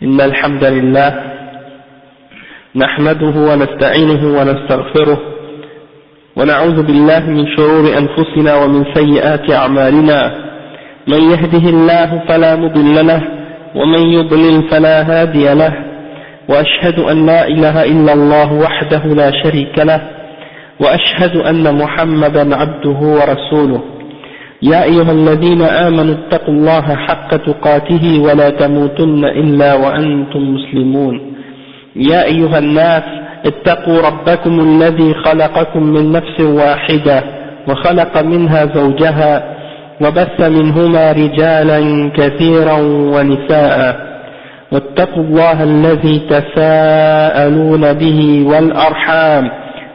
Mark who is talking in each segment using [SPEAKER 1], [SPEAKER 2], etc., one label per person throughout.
[SPEAKER 1] إن الحمد لله نحمده ونستعينه ونستغفره ونعوذ بالله من شرور أنفسنا ومن سيئات أعمالنا من يهده الله فلا مضل له ومن يضلل فلا هادي له وأشهد أن لا إله إلا الله وحده لا شريك له وأشهد أن محمدا عبده ورسوله يا أيها الذين آمنوا اتقوا الله حق تقاته ولا تموتن إلا وأنتم مسلمون يا أيها الناس اتقوا ربكم الذي خلقكم من نفس واحدة وخلق منها زوجها وبث منهما رجالا كثيرا ونساء واتقوا الله الذي تساءلون به والأرحام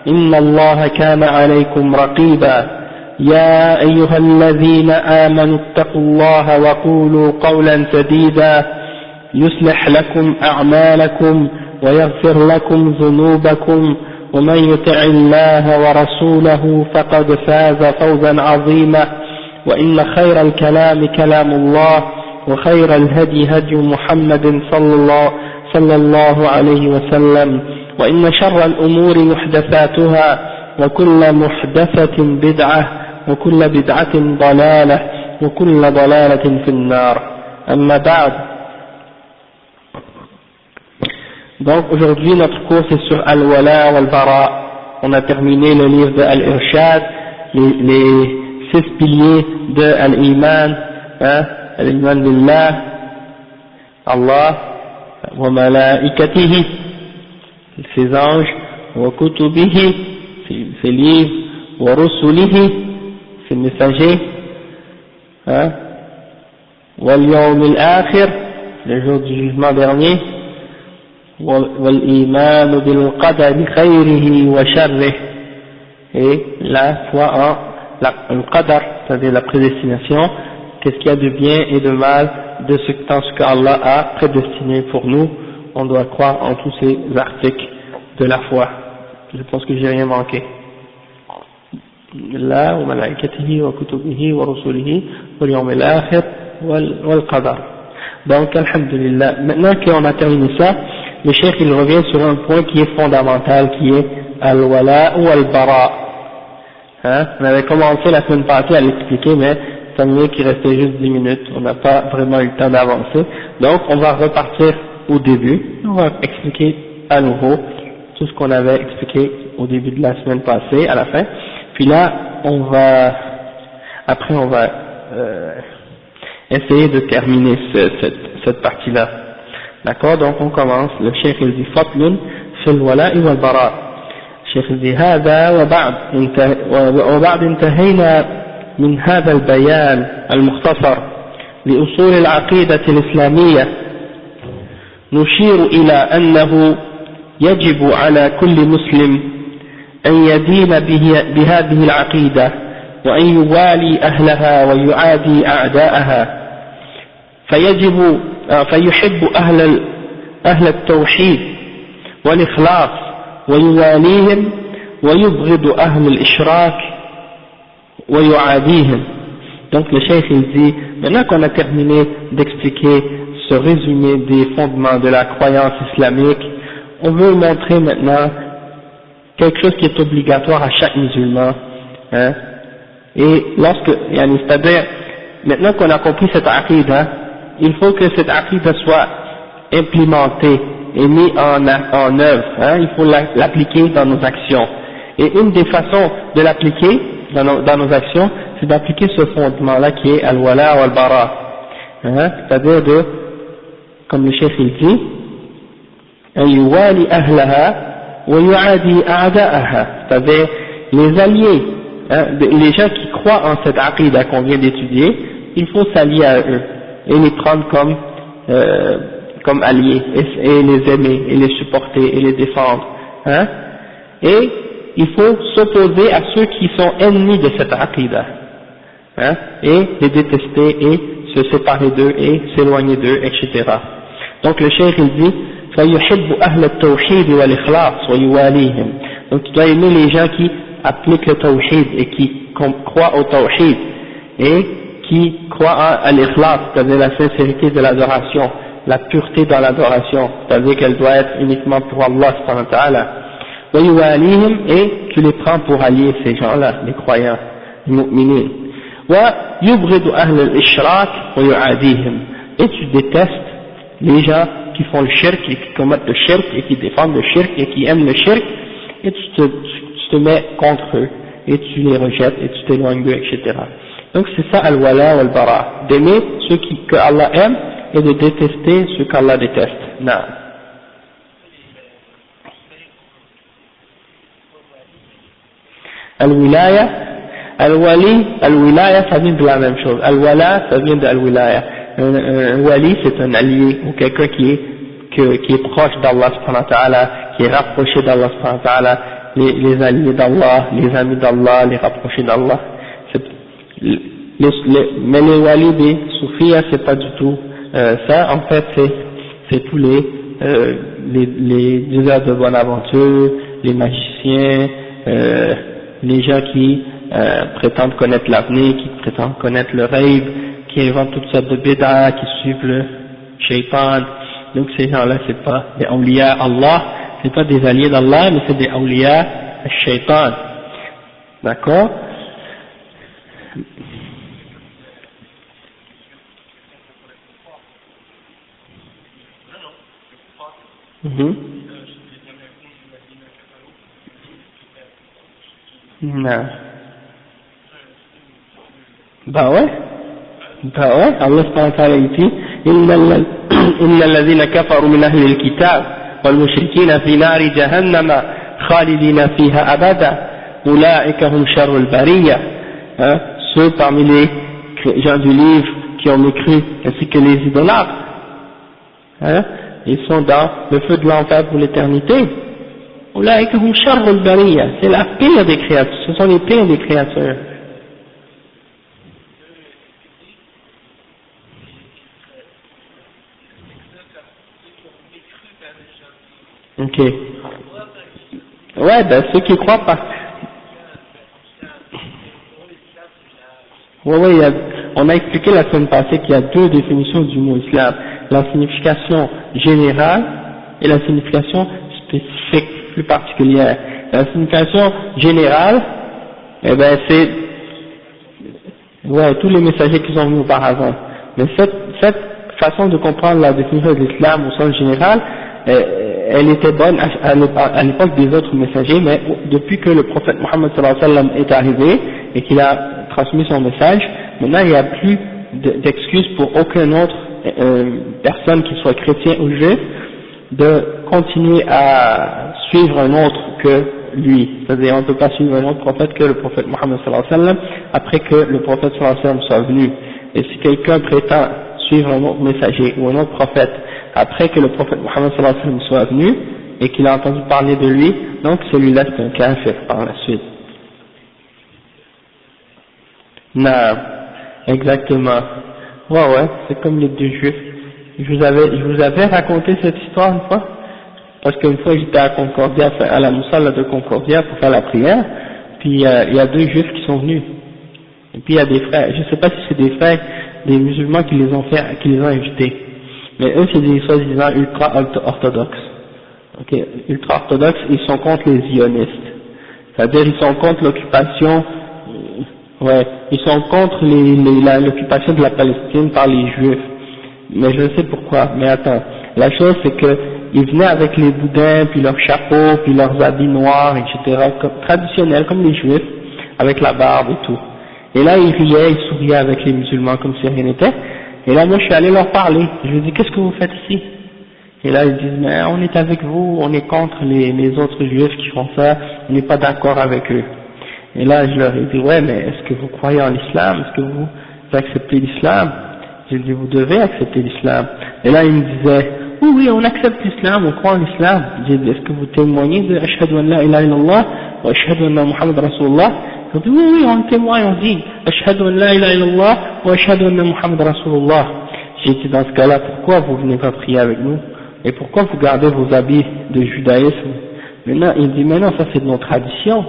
[SPEAKER 1] إن الله كان عليكم رقيبا يا أيها الذين آمنوا اتقوا الله وقولوا قولا سديدا يصلح لكم أعمالكم ويغفر لكم ذنوبكم ومن يطع الله ورسوله فقد فاز فوزا عظيما وإن خير الكلام كلام الله وخير الهدي هدي محمد صلى الله عليه وسلم وإن شر الأمور محدثاتها وكل محدثة بدعة وكل بدعة ضلالة وكل ضلالة في النار أما بعد. Donc aujourd'hui notre cours c'est sur Al-Wala wal-Bara. On a terminé le livre de Al-Irshad, les 6 piliers de Al-Iman, Al-Iman billah, Allah, wa malaikatihi, ses anges, wa kutubihi, ses livres, wa rusulihi, ses messagers, wal yawm al-akhir, le jour du jugement dernier, wal iman bil qadar khayrihi wa sharrihi, et la foi en le qadar, c'est-à-dire la prédestination, qu'est-ce qu'il y a de bien et de mal de ce qu'Allah a prédestiné pour nous. On doit croire en tous ces articles de la foi. Je pense que j'ai rien manqué. Allah wa malaikatihi wa kutubihi wa rusulihi wal yawm al-akhir wal qadar. Donc alhamdulillah, maintenant qu'on a terminé ça, le cheikh il revient sur un point qui est fondamental, qui est al-wala ou al-bara. On avait commencé la semaine passée à l'expliquer, mais ça veut dire qu'il restait juste 10 minutes, on n'a pas vraiment eu le temps d'avancer. Donc on va repartir au début, on va expliquer à nouveau tout ce qu'on avait expliqué au début de la semaine passée, à la fin. Puis là, après on va essayer de terminer cette partie-là. D'accord? Donc on commence. Le cheikh il dit Fatlun fil wala'i wal bara. الشيخ يقول هذا وبعد انتهينا من هذا البيان المختصر لأصول العقيدة الإسلامية نشير إلى أنه يجب على كل مسلم أن يدين بهذه العقيدة وأن يوالي أهلها ويعادي أعداءها فيحب أهل التوحيد والإخلاص ويواليهم ويبغض أهل الإشراك ويعاديهم. Donc le cheikh il dit, maintenant qu'on a terminé d'expliquer ce résumé des fondements de la croyance islamique, on veut montrer maintenant quelque chose qui est obligatoire à chaque musulman, et c'est-à-dire, maintenant qu'on a compris cette aqida, il faut que cette aqida soit implémentée et mise en œuvre, il faut l'appliquer dans nos actions. Et une des façons de l'appliquer dans nos actions, c'est d'appliquer ce fondement-là qui est al-wala ou al-bara, c'est-à-dire comme le chef il dit, an yuwali ahlaha wa yu'adi a'da'aha, c'est-à-dire les alliés, les gens qui croient en cette aqida qu'on vient d'étudier, il faut s'allier à eux et les prendre comme alliés et les aimer et les supporter et les défendre, et il faut s'opposer à ceux qui sont ennemis de cette aqida, et les détester et se séparer d'eux et s'éloigner d'eux, etc. Donc le cheikh il dit فَيُحِبُّ أَهْلَ التَّوْحِيدِ وَالْإِخْلَاصِ وَيُوَالِيهِمْ. Donc tu dois aimer les gens qui appliquent le tawhid et qui croient au tawhid et qui croient à l'ikhlas, c'est-à-dire la sincérité de l'adoration, la pureté dans l'adoration, c'est-à-dire qu'elle doit être uniquement pour Allah subhanahu wa ta'ala. Et tu les prends pour alliés, ces gens-là, les croyants, les mu'minines. Et tu détestes les gens qui font le shirk et qui commettent le shirk et qui défendent le shirk et qui aiment le shirk, et tu te mets contre eux et tu les rejettes et tu t'éloignes d'eux, etc. Donc c'est ça al-wala wal-bara, d'aimer ceux que Allah aime et de détester ceux qu'Allah déteste. Non. Al-wilaya, al-wilaya ça vient de la même chose. Al-wala ça vient de al-wilaya. Un wali c'est un allié ou quelqu'un qui est proche d'Allah subhanahu wa ta'ala, qui est rapproché d'Allah subhanahu wa ta'ala, les alliés d'Allah, les amis d'Allah, les rapprochés d'Allah. Mais les walis des soufis, c'est pas du tout ça. En fait, c'est tous les diseurs de bonne aventure, les magiciens, les gens qui prétendent connaître l'avenir, qui prétendent connaître le rêve, qui inventent toutes sortes de bid'a, qui suivent le shaitan. Donc ces gens-là, c'est pas des awliya Allah, c'est pas des alliés d'Allah, mais c'est des awliya shaitan. D'accord? Non. Bah ouais, Allah subhanahu wa ta'ala dit إن الذين كفروا من أهل الكتاب والمشركين في نار جهنم خالدين فيها أبدا أولئك هم شر البرية. Ceux parmi les gens du livre qui ont mécru ainsi que les idolâtres, ils sont dans le feu de l'enfer pour l'éternité. أولئك هم شر البرية, c'est la pire des créatures, ce sont les pires des créatures. Ok. Ouais, ben ceux qui croient pas. Ouais, on a expliqué la semaine passée qu'il y a deux définitions du mot islam. La signification générale et la signification spécifique, plus particulière. La signification générale, eh ben c'est, ouais, tous les messagers qui sont venus auparavant. Mais cette façon de comprendre la définition de l'islam au sens général, elle était bonne à l'époque des autres messagers, mais depuis que le prophète Mohammed sallallahu alayhi wa sallam est arrivé et qu'il a transmis son message, maintenant il n'y a plus d'excuses pour aucune autre personne, qui soit chrétien ou juif, de continuer à suivre un autre que lui. C'est-à-dire on ne peut pas suivre un autre prophète que le prophète Mohammed sallallahu alayhi wa sallam après que le prophète sallallahu alayhi wa sallam soit venu. Et si quelqu'un prétend suivre un autre messager ou un autre prophète après que le prophète Mohammed sallallahu alayhi wa sallam soit venu et qu'il a entendu parler de lui, donc celui-là c'est un kafir par la suite. Non, exactement. Ouais, c'est comme les deux juifs. Je vous avais raconté cette histoire une fois, parce qu'une fois j'étais à Concordia, à la Moussala de Concordia pour faire la prière, puis il y a deux juifs qui sont venus. Et puis il y a des frères, je sais pas si c'est des frères, des musulmans qui les ont invités. Mais eux c'est des soi-disant ultra-orthodoxes. Ok, ultra-orthodoxes, ils sont contre les zionistes. C'est-à-dire ils sont contre l'occupation, ils sont contre l'occupation de la Palestine par les juifs. Mais je sais pourquoi. Mais attends, la chose c'est que ils venaient avec les boudins, puis leurs chapeaux, puis leurs habits noirs, etc., traditionnels comme les juifs, avec la barbe et tout. Et là ils riaient, ils souriaient avec les musulmans comme si rien n'était. Et là moi je suis allé leur parler. Je leur ai dit qu'est-ce que vous faites ici? Et là ils disent mais on est avec vous, on est contre les autres juifs qui font ça, on n'est pas d'accord avec eux. Et là je leur ai dit ouais mais est-ce que vous croyez en l'islam? Est-ce que vous acceptez l'islam? J'ai dit vous devez accepter l'islam. Et là ils me disaient oui on accepte l'islam, on croit en l'islam. J'ai dit est-ce que vous témoignez de Ashhadu an la ilaha illallah wa Ashhadu anna Muhammad Rasulullah? Ils ont dit oui on témoigne, on dit Ashhadu an la ilaha illallah wa Ashhadu anna Muhammad Rasulullah. J'ai dit dans ce cas-là pourquoi vous venez pas prier avec nous? Et pourquoi vous gardez vos habits de judaïsme? Maintenant il dit mais non ça c'est de nos traditions.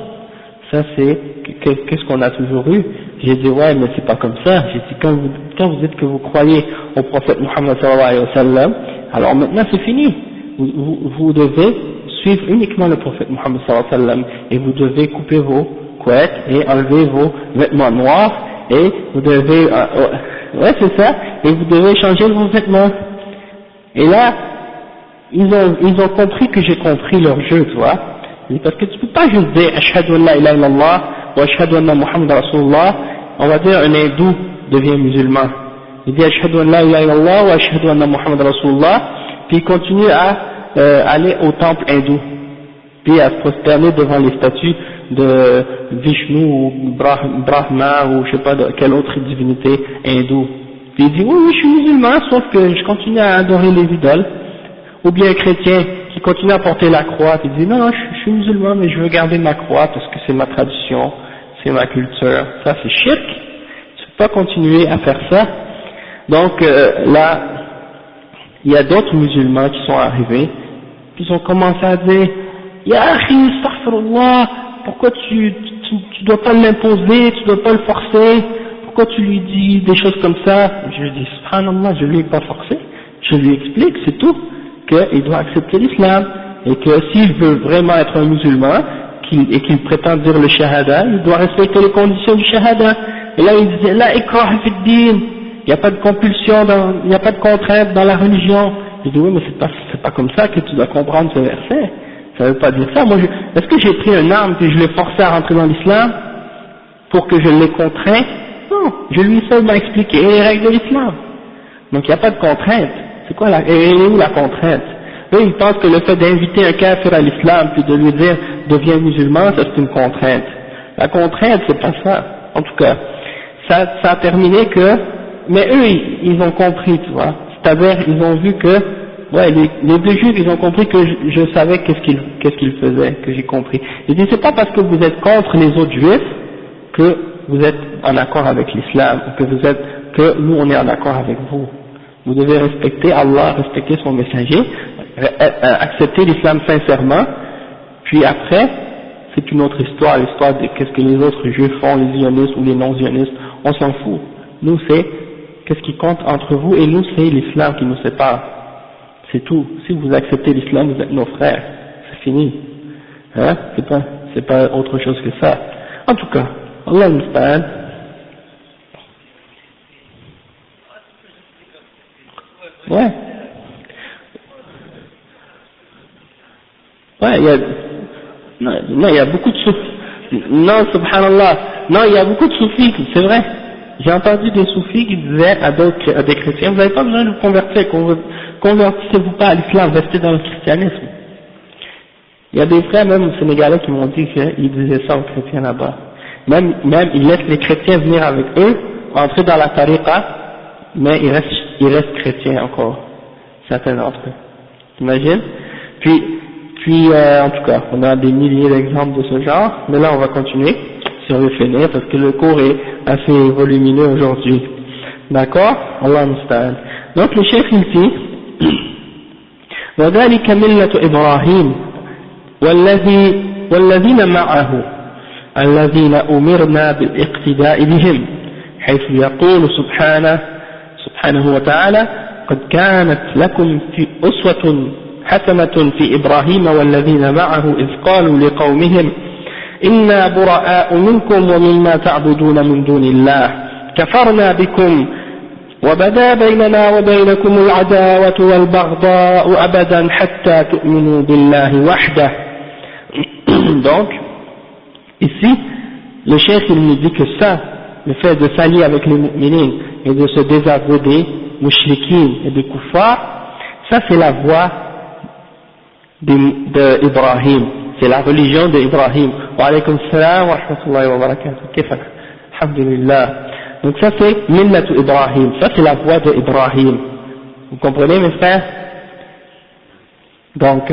[SPEAKER 1] Ça c'est qu'est-ce qu'on a toujours eu, J'ai dit ouais, mais c'est pas comme ça. J'ai dit quand vous dites que vous croyez au prophète Muhammad sallallahu alayhi wa sallam, alors maintenant c'est fini. Vous devez suivre uniquement le prophète Muhammad sallallahu alayhi wa sallam et vous devez couper vos couettes et enlever vos vêtements noirs et vous devez, ouais c'est ça, et vous devez changer vos vêtements. Et là, ils ont compris que j'ai compris leur jeu, tu vois. Parce que tu peux pas juste dire Ashhadu an la ilaha illallah ou Ashhadu anna Muhammad Rasulullah, on va dire un hindou devient musulman. Il dit Ashhadu an la ilaha illallah ou Ashhadu anna Muhammad Rasulullah, puis il continue à aller au temple hindou, puis à se prosterner devant les statues de Vishnu ou Brahma ou je sais pas de quelle autre divinité hindoue. Puis il dit oui, je suis musulman, sauf que je continue à adorer les idoles. Ou bien un chrétien qui continue à porter la croix, puis il dit non, je suis musulman, mais je veux garder ma croix parce que c'est ma tradition, c'est ma culture. Ça c'est shirk, tu peux pas continuer à faire ça. Donc là, il y a d'autres musulmans qui sont arrivés, qui ont commencé à dire Ya akhi, astaghfirullah, pourquoi tu dois pas l'imposer, tu dois pas le forcer, pourquoi tu lui dis des choses comme ça? Je lui dis subhanallah, je lui ai pas forcé, je lui explique, c'est tout, qu'il doit accepter l'islam, et que s'il veut vraiment être un musulman, et qu'il prétend dire le shahada, il doit respecter les conditions du shahada. Et là il disait la ikrah fi din, il n'y a pas de compulsion, il n'y a pas de contrainte dans la religion. Je dis oui, mais c'est pas comme ça que tu dois comprendre ce verset. Ça veut pas dire ça. Moi, est-ce que j'ai pris une arme et je l'ai forcé à rentrer dans l'islam pour que je l'ai contraint? Non, je lui ai seulement expliqué les règles de l'islam. Donc il n'y a pas de contrainte. C'est quoi et où la contrainte? Eux, ils pensent que le fait d'inviter un kafir à l'islam puis de lui dire deviens musulman, ça c'est une contrainte. La contrainte, c'est pas ça. En tout cas, ça a terminé que, mais eux, ils ont compris, tu vois. C'est-à-dire, ils ont vu que, ouais, les deux juifs, ils ont compris que je savais qu'est-ce qu'ils faisaient, que j'ai compris. Ils disent, c'est pas parce que vous êtes contre les autres juifs que vous êtes en accord avec l'islam, que nous on est en accord avec vous. Vous devez respecter Allah, respecter son messager, accepter l'islam sincèrement, puis après, c'est une autre histoire, l'histoire de qu'est-ce que les autres juifs font, les zionistes ou les non-zionistes, on s'en fout. Nous c'est, qu'est-ce qui compte entre vous et nous c'est l'islam qui nous sépare. C'est tout. Si vous acceptez l'islam, vous êtes nos frères. C'est fini. Hein? C'est pas autre chose que ça. En tout cas, Allah musta'an. Ouais. Ouais, il y a beaucoup de soufis. Non, subhanallah. Non, il y a beaucoup de soufis, c'est vrai. J'ai entendu des soufis qui disaient à des chrétiens, vous n'avez pas besoin de vous convertir, convertissez-vous pas à l'islam, restez dans le christianisme. Il y a des frères même sénégalais qui m'ont dit qu'ils disaient ça aux chrétiens là-bas. Même ils laissent les chrétiens venir avec eux, entrer dans la tariqa, mais ils restent chrétiens encore, certains d'entre eux. T'imagines? Puis en tout cas, on a des milliers d'exemples de ce genre, mais là on va continuer, si on veut finir, parce que le cours est assez volumineux aujourd'hui. D'accord? Allah musta'an. Donc le chef ici, وذلك ملة إبراهيم والذين معه الذين أمرنا بالاقتداء بهم حيث يقول سبحانه وتعالى قد كانت لكم في أسوة حسنة في إبراهيم والذين معه إذ قالوا لقومهم إنا براء منكم ومما تعبدون من دون الله كفرنا بكم وبدا بيننا وبينكم العداوة والبغضاء أبدا حتى تؤمنوا بالله وحده. Donc, ici, le chef il nous dit que ça, le fait de s'allier avec les mu'minines et de se désavouer des mouchriquines et des kuffars, ça c'est la voie d'Ibrahim, c'est la religion d'Ibrahim. Wa alaykum salam wa rahmatullahi wa barakatuh. Kifak. Alhamdulillah. Donc ça c'est Millatu Ibrahim, ça c'est la voie d'Ibrahim. Vous comprenez mes frères? Donc,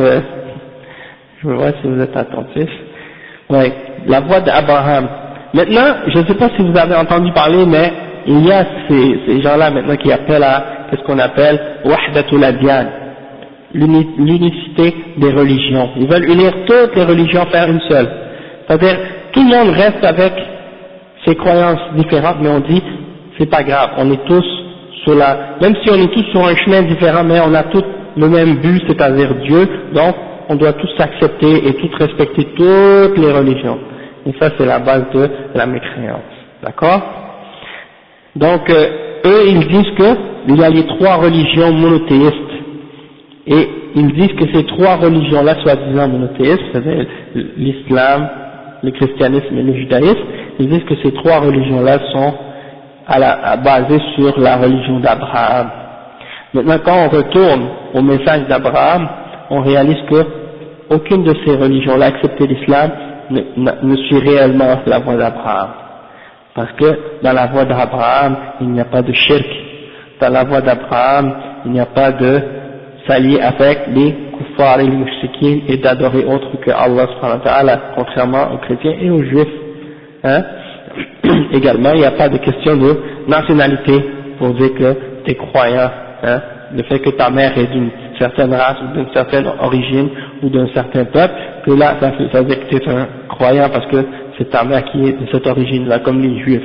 [SPEAKER 1] je vois si vous êtes attentifs. Ouais, la voie d'Abraham. Maintenant, je ne sais pas si vous avez entendu parler, mais il y a ces gens-là maintenant qui appellent à ce qu'on appelle Wahdatul Adyan, l'unicité des religions. Ils veulent unir toutes les religions, faire une seule. C'est-à-dire, tout le monde reste avec ces croyances différentes, mais on dit, c'est pas grave, on est tous sur même si on est tous sur un chemin différent, mais on a tous le même but, c'est-à-dire Dieu, donc on doit tous s'accepter et tous respecter toutes les religions. Et ça, c'est la base de la mécréance. D'accord? Donc, eux, ils disent qu'il y a les 3 religions monothéistes. Et ils disent que ces 3 religions-là, soi-disant monothéistes, c'est-à-dire l'islam, le christianisme et le judaïsme, ils disent que ces 3 religions-là sont basées sur la religion d'Abraham. Maintenant, quand on retourne au message d'Abraham, on réalise que aucune de ces religions-là, excepté l'islam, ne suit réellement la voie d'Abraham. Parce que dans la voie d'Abraham, il n'y a pas de shirk. Dans la voie d'Abraham, il n'y a pas de s'allier avec les kuffars et les mushrikines et d'adorer autre que Allah subhanahu wa ta'ala, contrairement aux chrétiens et aux juifs. Hein? Également, il n'y a pas de question de nationalité pour dire que tu es croyant. Hein? Le fait que ta mère est d'une certaine race ou d'une certaine origine ou d'un certain peuple, que là, ça veut dire que tu es un croyant parce que c'est ta mère qui est de cette origine-là, comme les juifs.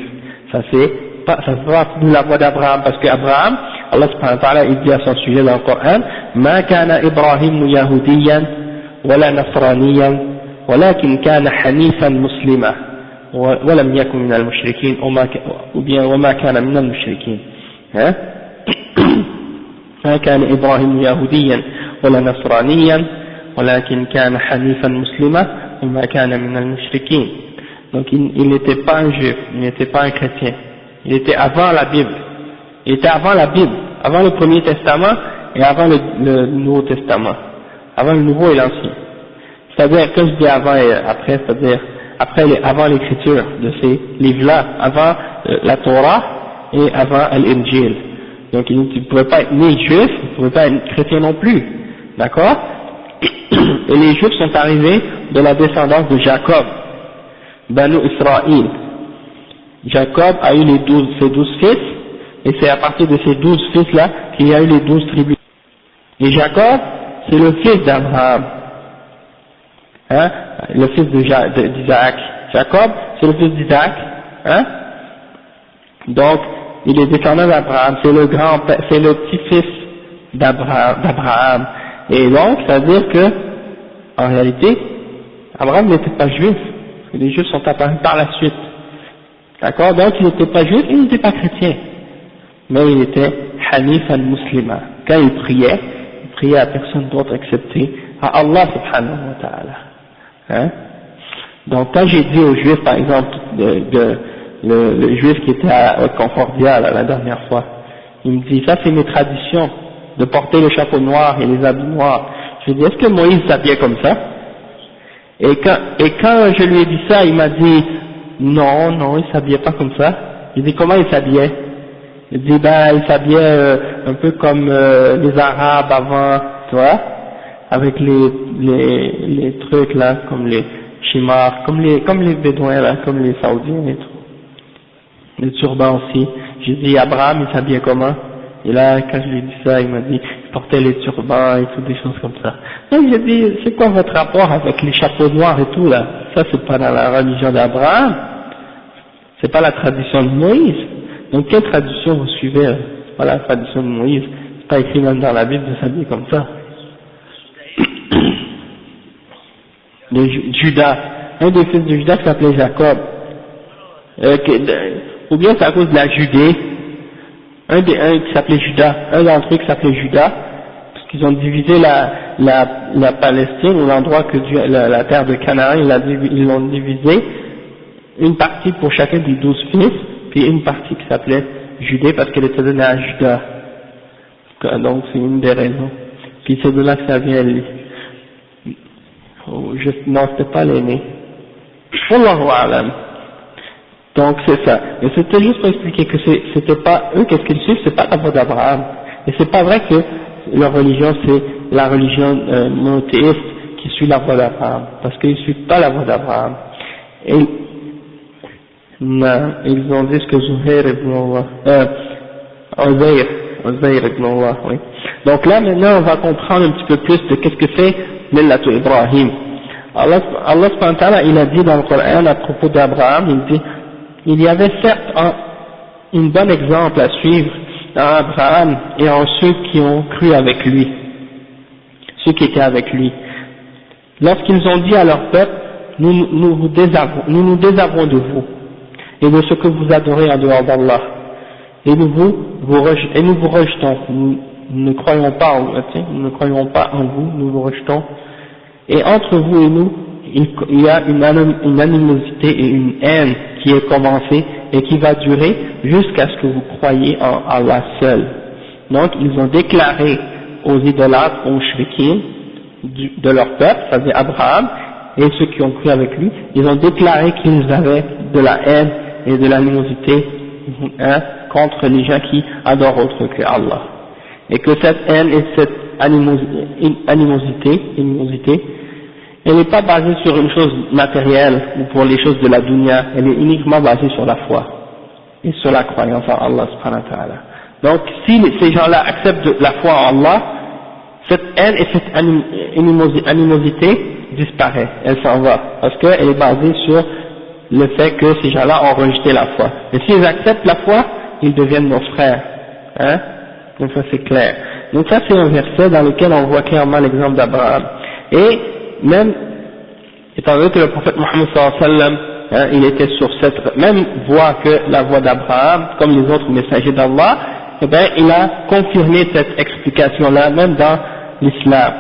[SPEAKER 1] Ça fait partie de la voie d'Abraham, parce qu'Abraham, Allah subhanahu wa ta'ala, il dit à son sujet dans le Coran, ما كان إبراهيم يهوديا ولا نصرانيا ولكن كان حنيفا مسلما ولم يكن من المشركين وما كان من المشركين. ما كان إبراهيم يهوديا ولا نصرانيا ولكن كان حنيفا مسلما وما كان من المشركين. Donc il n'était pas un juif, il n'était pas un chrétien, il était avant la Bible, il était avant la Bible, avant le Premier Testament et avant le Nouveau Testament, avant le Nouveau et l'Ancien. C'est-à-dire, quand je dis avant et après, c'est-à-dire avant l'écriture de ces livres-là, avant la Torah et avant l'Injil. Donc il ne pouvait pas être ni juif, il ne pouvait pas être chrétien non plus, d'accord? Et les juifs sont arrivés de la descendance de Jacob, Banu Israël. Jacob a eu ses 12 fils, et c'est à partir de ces 12 fils-là qu'il y a eu les 12 tribus. Et Jacob, c'est le fils d'Abraham, hein, le fils d'Isaac. Jacob, c'est le fils d'Isaac, hein. Donc, il est descendant d'Abraham, c'est le grand-père, c'est le petit-fils d'Abraham. Et donc, ça veut dire que, en réalité, Abraham n'était pas juif. Les juifs sont apparus par la suite. D'accord? Donc, il n'était pas juif, il n'était pas chrétien. Mais il était Hanif al-Muslima. Quand il priait à personne d'autre excepté à Allah subhanahu wa ta'ala. Hein? Donc, quand j'ai dit aux juifs, par exemple, le juif qui était à Concordia la dernière fois, il me dit, ça c'est mes traditions, de porter le chapeau noir et les habits noirs. Je lui ai dit, est-ce que Moïse s'habillait comme ça? Et quand je lui ai dit ça, il m'a dit, non, il s'habillait pas comme ça. Il dit, comment il s'habillait? Il dit, il s'habillait un peu comme les Arabes avant, tu vois, avec les trucs là, comme les chimars, comme les Bédouins là, comme les Saoudiens et tout. Les turbans aussi. J'ai dit, Abraham, il s'habillait comment? Et là, quand je lui ai dit ça, il m'a dit, il portait les turbans et tout, des choses comme ça. Donc j'ai dit, c'est quoi votre rapport avec les chapeaux noirs et tout là? Ça c'est pas dans la religion d'Abraham, c'est pas la tradition de Moïse. Donc quelle tradition vous suivez? C'est pas la tradition de Moïse, c'est pas écrit même dans la Bible de s'habiller comme ça. Judas, un des fils de Judas s'appelait Jacob. Ou bien c'est à cause de la Judée, un qui s'appelait Judas, un d'entre eux qui s'appelait Judas, parce qu'ils ont divisé la Palestine, ou l'endroit que Dieu, la terre de Canaan, ils l'ont divisé, une partie pour chacun des 12 fils, puis une partie qui s'appelait Judée, parce qu'elle était donnée à Judas. Donc c'est une des raisons. Puis c'est de là que ça vient, non, c'était pas l'aîné. Wallahu a'lam. Donc c'est ça. Et c'était juste pour expliquer que c'était pas eux, qu'est-ce qu'ils suivent, c'est pas la voie d'Abraham. Et c'est pas vrai que leur religion c'est la religion monothéiste qui suit la voie d'Abraham, parce qu'ils suivent pas la voie d'Abraham. Et non, ils ont dit ce que Zuhair ibn Allah, Uzair ibn Allah, oui. Donc là maintenant on va comprendre un petit peu plus de qu'est-ce que c'est Millatu Ibrahim. Allah subhanahu wa ta'ala, il a dit dans le Coran à propos d'Abraham, il dit il y avait certes un bon exemple à suivre dans Abraham et en ceux qui ont cru avec lui, ceux qui étaient avec lui. Lorsqu'ils ont dit à leur peuple, nous nous désavouons de vous et de ce que vous adorez en dehors d'Allah, et nous vous rejetons, nous ne croyons pas en vous, nous vous rejetons, et entre vous et nous, il y a une animosité et une haine qui est commencée et qui va durer jusqu'à ce que vous croyiez en Allah seul. Donc ils ont déclaré aux idolâtres, aux shrikin de leur peuple, c'est-à-dire Abraham, et ceux qui ont cru avec lui, ils ont déclaré qu'ils avaient de la haine et de l'animosité contre les gens qui adorent autre que Allah. Et que cette haine et cette animosité, elle n'est pas basée sur une chose matérielle ou pour les choses de la dunya, elle est uniquement basée sur la foi et sur la croyance en Allah subhanahu wa ta'ala. Donc si ces gens-là acceptent la foi en Allah, cette haine et cette animosité disparaît, elle s'en va, parce qu'elle est basée sur le fait que ces gens-là ont rejeté la foi. Et s'ils acceptent la foi, ils deviennent nos frères. Donc ça c'est clair. Donc ça c'est un verset dans lequel on voit clairement l'exemple d'Abraham. Et même, étant donné que le prophète Mohammed sallallahu alayhi wa sallam, il était sur cette même voie que la voie d'Abraham, comme les autres messagers d'Allah, eh bien il a confirmé cette explication-là, même dans l'islam.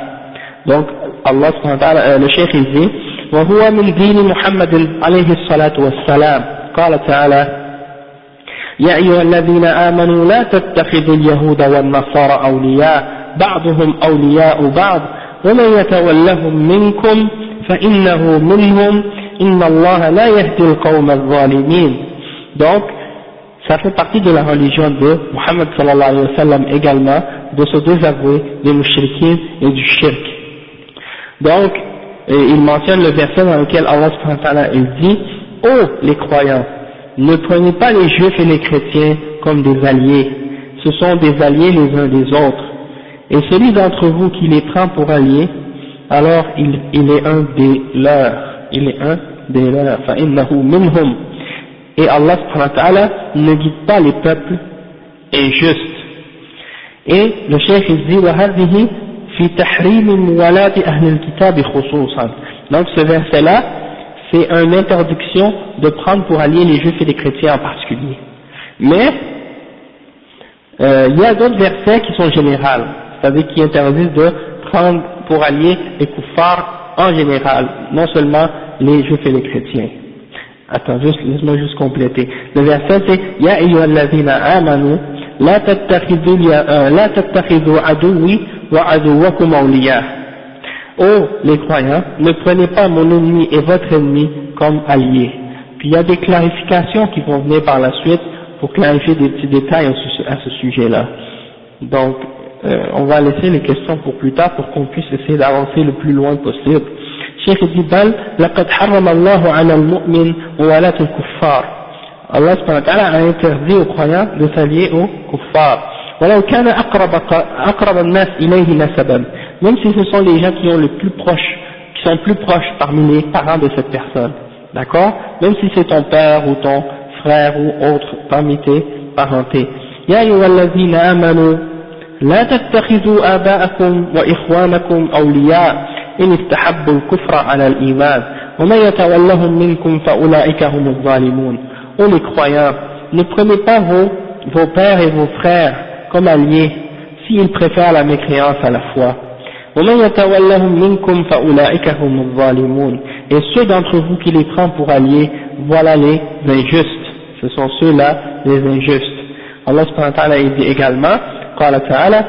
[SPEAKER 1] Donc Allah subhanahu wa ta'ala, le cheikh il dit, وهو من دين محمد عليه الصلاة والسلام قال تعالى يا أيها الذين آمنوا لا تتخذوا اليهود والنصارى أولياء بعضهم أولياء بعض ومن يتولهم منكم فإنه منهم إن الله لا يهدي القوم الظالمين. Donc ça fait partie de la religion de Muhammad sallallahu alayhi wa sallam également, de se désavouer des mushrikines et du shirk. Donc il mentionne le verset dans lequel Allah subhanahu wa ta'ala dit « Oh les croyants, ne prenez pas les juifs et les chrétiens comme des alliés, ce sont des alliés les uns des autres, et celui d'entre vous qui les prend pour alliés, alors il est un des leurs, فَإِنَّهُ مِنْهُمْ » Et Allah subhanahu wa ta'ala ne guide pas les peuples injustes. Et le cheikh il dit « وَهَذِهِ في تحريم موالاة أهل الكتاب خصوصا. Donc ce verset-là, c'est une interdiction de prendre pour alliés les juifs et les chrétiens en particulier. Mais il y a d'autres versets qui sont généraux, c'est-à-dire qui interdisent de prendre pour alliés les kuffars en général, non seulement les juifs et les chrétiens. Attends, laisse-moi juste compléter. Le verset c'est Ya ayyuhalladhina amanu la tattakhidhu aduwwi wa aduwwakum awliya. Oh les croyants, ne prenez pas mon ennemi et votre ennemi comme alliés. Puis il y a des clarifications qui vont venir par la suite pour clarifier des petits détails à ce sujet-là. Donc on va laisser les questions pour plus tard pour qu'on puisse essayer d'avancer le plus loin possible. Cheikh dit bal laqad harrama Allahu 'ala al-mu'min walat al-kuffar. Allah subhanahu wa ta'ala a interdit aux croyants de s'allier aux kuffars. ولو كان أقرب الناس إليه نسبا. Même si ce sont les gens qui sont plus proches parmi les parents de cette personne. D'accord? Même si c'est ton père ou ton frère ou autre parmi tes parentés. يا أيها الذين آمنوا لا تتخذوا آباءكم وإخوانكم أولياء إن استحبوا الكفر على الإيمان ومن يتولهم منكم فأولئك هم الظالمون. Ô les croyants, ne prenez pas vos pères et vos frères comme alliés s'ils préfèrent la mécréance à la foi. ومن يتولهم منكم فأولئك هم الظالمون. Et ceux d'entre vous qui les prennent pour alliés, voilà les injustes. Ce sont ceux-là les injustes. Allah subhanahu wa ta'ala dit également, قال تعالى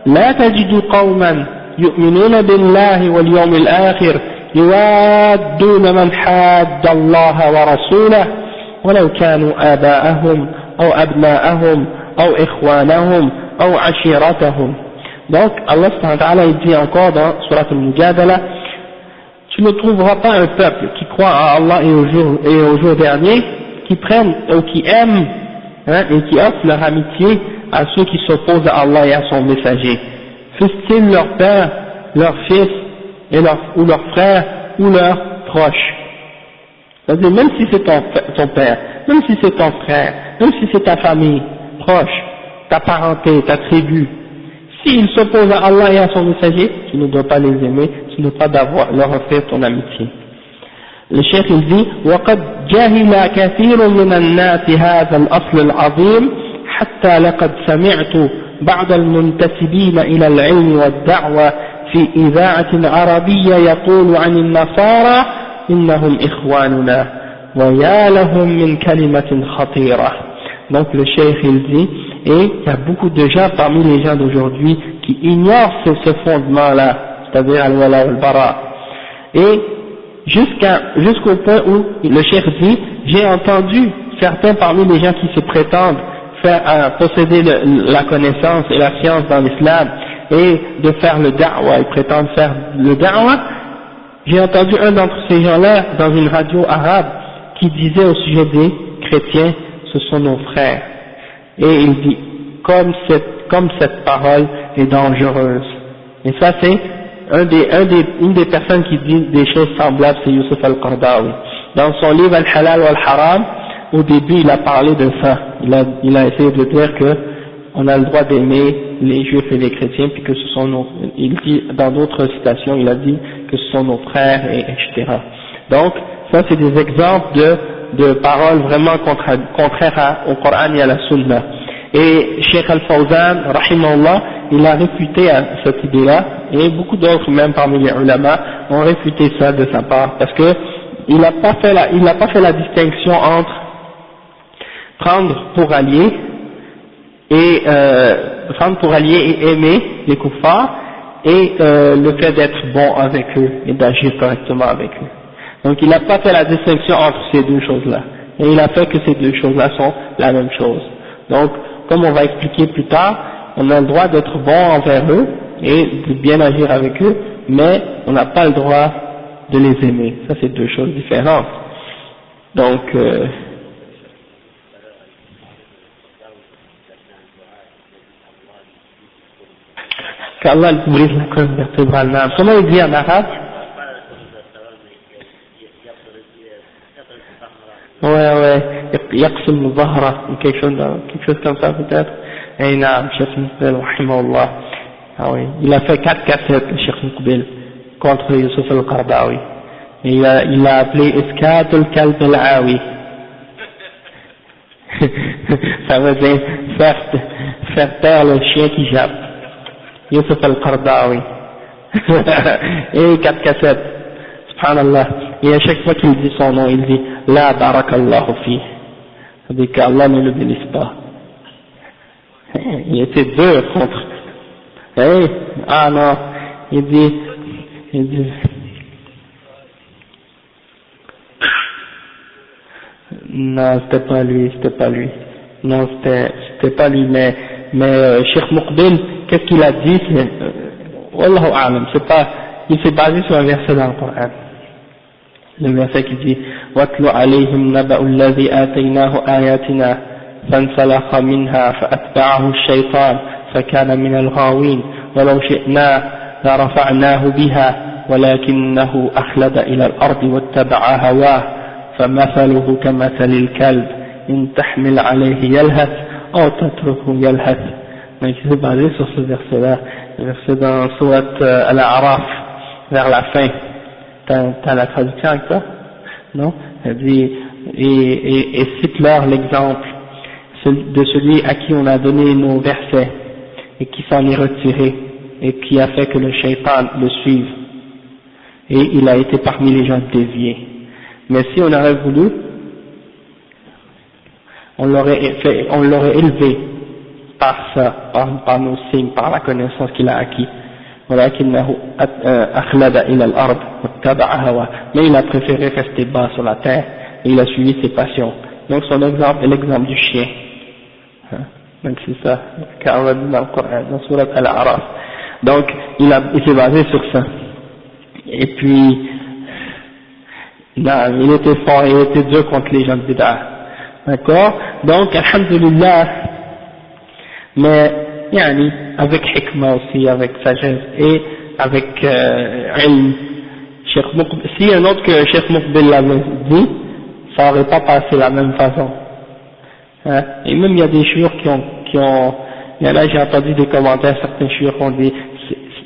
[SPEAKER 1] لا تجد قوما يؤمنون بالله واليوم الآخر يوادون من حاد الله ورسوله ولو كانوا آباءهم أو أبناءهم أو إخوانهم أو عشيرتهم. Donc Allah subhanahu wa ta'ala dit encore dans Surat al-Mujadala, tu ne trouveras pas un peuple qui croit en Allah et au jour dernier, qui prennent ou qui aiment et qui offrent leur amitié à ceux qui s'opposent à Allah et à son messager, fussent-ils leur père, leur fils ou leur frère ou leurs proches. C'est-à-dire même si c'est ton père, même si c'est ton frère, même si c'est ta famille proche, ta parenté, ta tribu, s'ils s'opposent à Allah et à son messager, tu ne dois pas les aimer, tu ne dois pas leur offrir ton amitié. Le cheikh il dit وقد جهل كثير من الناس هذا الأصل العظيم حتى لقد سمعت بعض المنتسبين إلى العلم والدعوة في إذاعة عربية يقول عن النصارى إنهم إخواننا ويا لهم من كلمة خطيرة. Donc le cheikh il dit, et il y a beaucoup de gens parmi les gens d'aujourd'hui qui ignorent ce fondement-là, c'est-à-dire al-wala wal-bara. Et jusqu'au point où le cheikh dit, j'ai entendu certains parmi les gens qui se prétendent posséder la connaissance et la science dans l'islam et de faire le da'wa, ils prétendent faire le da'wa. J'ai entendu un d'entre ces gens-là dans une radio arabe qui disait au sujet des chrétiens, ce sont nos frères. Et il dit, comme cette parole est dangereuse. Et ça c'est une des personnes qui dit des choses semblables, c'est Youssef al-Qaradawi. Dans son livre Al-Halal wal-Haram, au début il a parlé de ça. Il a essayé de dire que on a le droit d'aimer les juifs et les chrétiens, puis que ce sont il dit dans d'autres citations, il a dit que ce sont nos frères, etc. Donc, ça c'est des exemples de paroles vraiment contraires au Coran et à la Sunna. Et Cheikh Al-Fawzan, rahimahullah, il a réfuté à cette idée-là, et beaucoup d'autres même parmi les ulama ont réfuté ça de sa part, parce que il n'a pas fait la distinction entre prendre pour allié et aimer les kuffars et le fait d'être bon avec eux et d'agir correctement avec eux. Donc il n'a pas fait la distinction entre ces deux choses-là, et il a fait que ces deux choses-là sont la même chose. Donc, comme on va expliquer plus tard, on a le droit d'être bon envers eux et de bien agir avec eux, mais on n'a pas le droit de les aimer. Ça c'est deux choses différentes. Donc, qu'Allah brise la colonne vertébrale. Comment il dit en arabe? Ouais, يقسم ظهره ou quelque chose comme ça peut-être. Et نعم, Cheikh Muqbil, rahimahullah. Ah oui, il a fait 4 cassettes, le Cheikh Muqbil, contre Youssef al-Qaradawi. Et il a appelé Iskat al-Kalb al-Awi. Ça veut dire faire taire le chien qui jappe. Youssef al-Qaradawi. Et 4 cassettes. Subhanallah. Et à chaque fois qu'il dit son nom, il dit La barakallahu fi. Ça veut dire qu'Allah ne le bénisse pas. Il était dur contre. Ah non, il dit non, c'était pas lui. Non, c'était pas lui, mais Cheikh Muqbil, qu'est-ce qu'il a dit? Wallahu a'lam, il s'est basé sur un verset dans le Coran. Le verset qui dit وَاتْلُ عَلَيْهِمْ نَبَأُ الَّذِي آتَيْنَاهُ آيَاتِنَا فانسلخ منها فأتبعه الشيطان فكان من الغاوين ولو شئنا لرفعناه بها ولكنه أخلد إلى الأرض واتبع هواه فمثله كمثل الكلب إن تحمل عليه يلهث أو تتركه يلهث. Donc il s'est basé sur ce verset-là, le verset dans Sourate Al-A'raf, vers la fin. T'as la traduction avec toi? Non? Elle dit, et cite-leur l'exemple de celui à qui on a donné nos versets et qui s'en est retiré et qui a fait que le shaitan le suive et il a été parmi les gens déviés. Mais si on aurait voulu, on l'aurait élevé par ça, par nos signes, par la connaissance qu'il a acquis. ولكنه أخلد إلى الأرض واتبع هواه. Mais il a préféré rester bas sur la terre et il a suivi ses passions. Donc son exemple est l'exemple du chien. Donc c'est ça qu'Allah dit dans le Coran, dans Sourate Al-A'raf. Donc il s'est basé sur ça. Et puis il était fort, il était dur contre les gens de bid'ah. D'accord? Donc alhamdulillah, mais yani, avec hikmah aussi, avec sagesse et avec ilm. S'il y a un autre que Cheikh Muqbil l'avait dit, ça aurait pas passé de la même façon. Hein? Et même il y a des chouurs il y en a, j'ai entendu des commentaires, certains chouurs qui ont dit,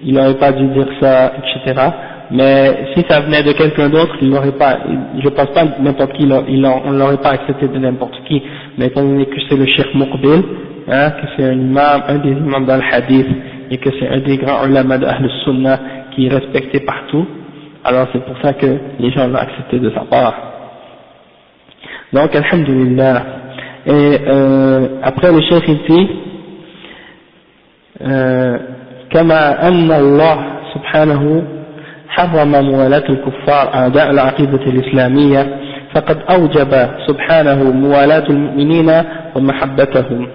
[SPEAKER 1] il n'aurait pas dû dire ça, etc. Mais si ça venait de quelqu'un d'autre, il n'aurait pas, je pense pas n'importe qui, on l'aurait pas accepté de n'importe qui. Mais étant donné que c'est le Cheikh Muqbil, hein, que c'est un imam, un des imams dans le hadith, et que c'est un des grands ulama d'Ahl Sunnah qui est respecté partout, alors c'est pour ça que les gens l'ont accepté de sa part. Donc, alhamdulillah. Et après le Cheikh il dit, كما أن الله سبحانه حرم موالاة الكفار أعداء العقيدة الإسلامية فقد أوجب سبحانه موالاة المؤمنين ومحبتهم.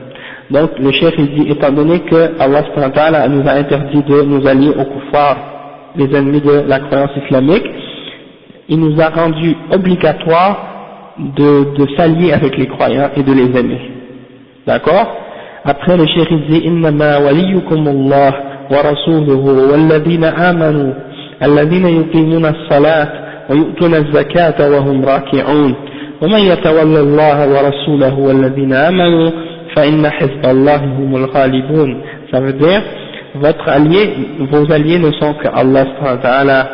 [SPEAKER 1] Donc le chef il dit, étant donné que Allah subhanahu wa ta'ala nous a interdit de nous allier aux kuffars, les ennemis de la croyance islamique, il nous a rendu obligatoire de s'allier avec les croyants et de les aimer. D'accord? Après le chef il dit, إنما وليكم الله ورسوله والذين آمنوا الذين يقيمون الصلاة ويؤتون الزكاة وهم راكعون ومن يتولى الله ورسوله والذين آمنوا فإن حزب الله هم الغالبون. Ça veut dire, vos alliés ne sont que Allah subhanahu wa ta'ala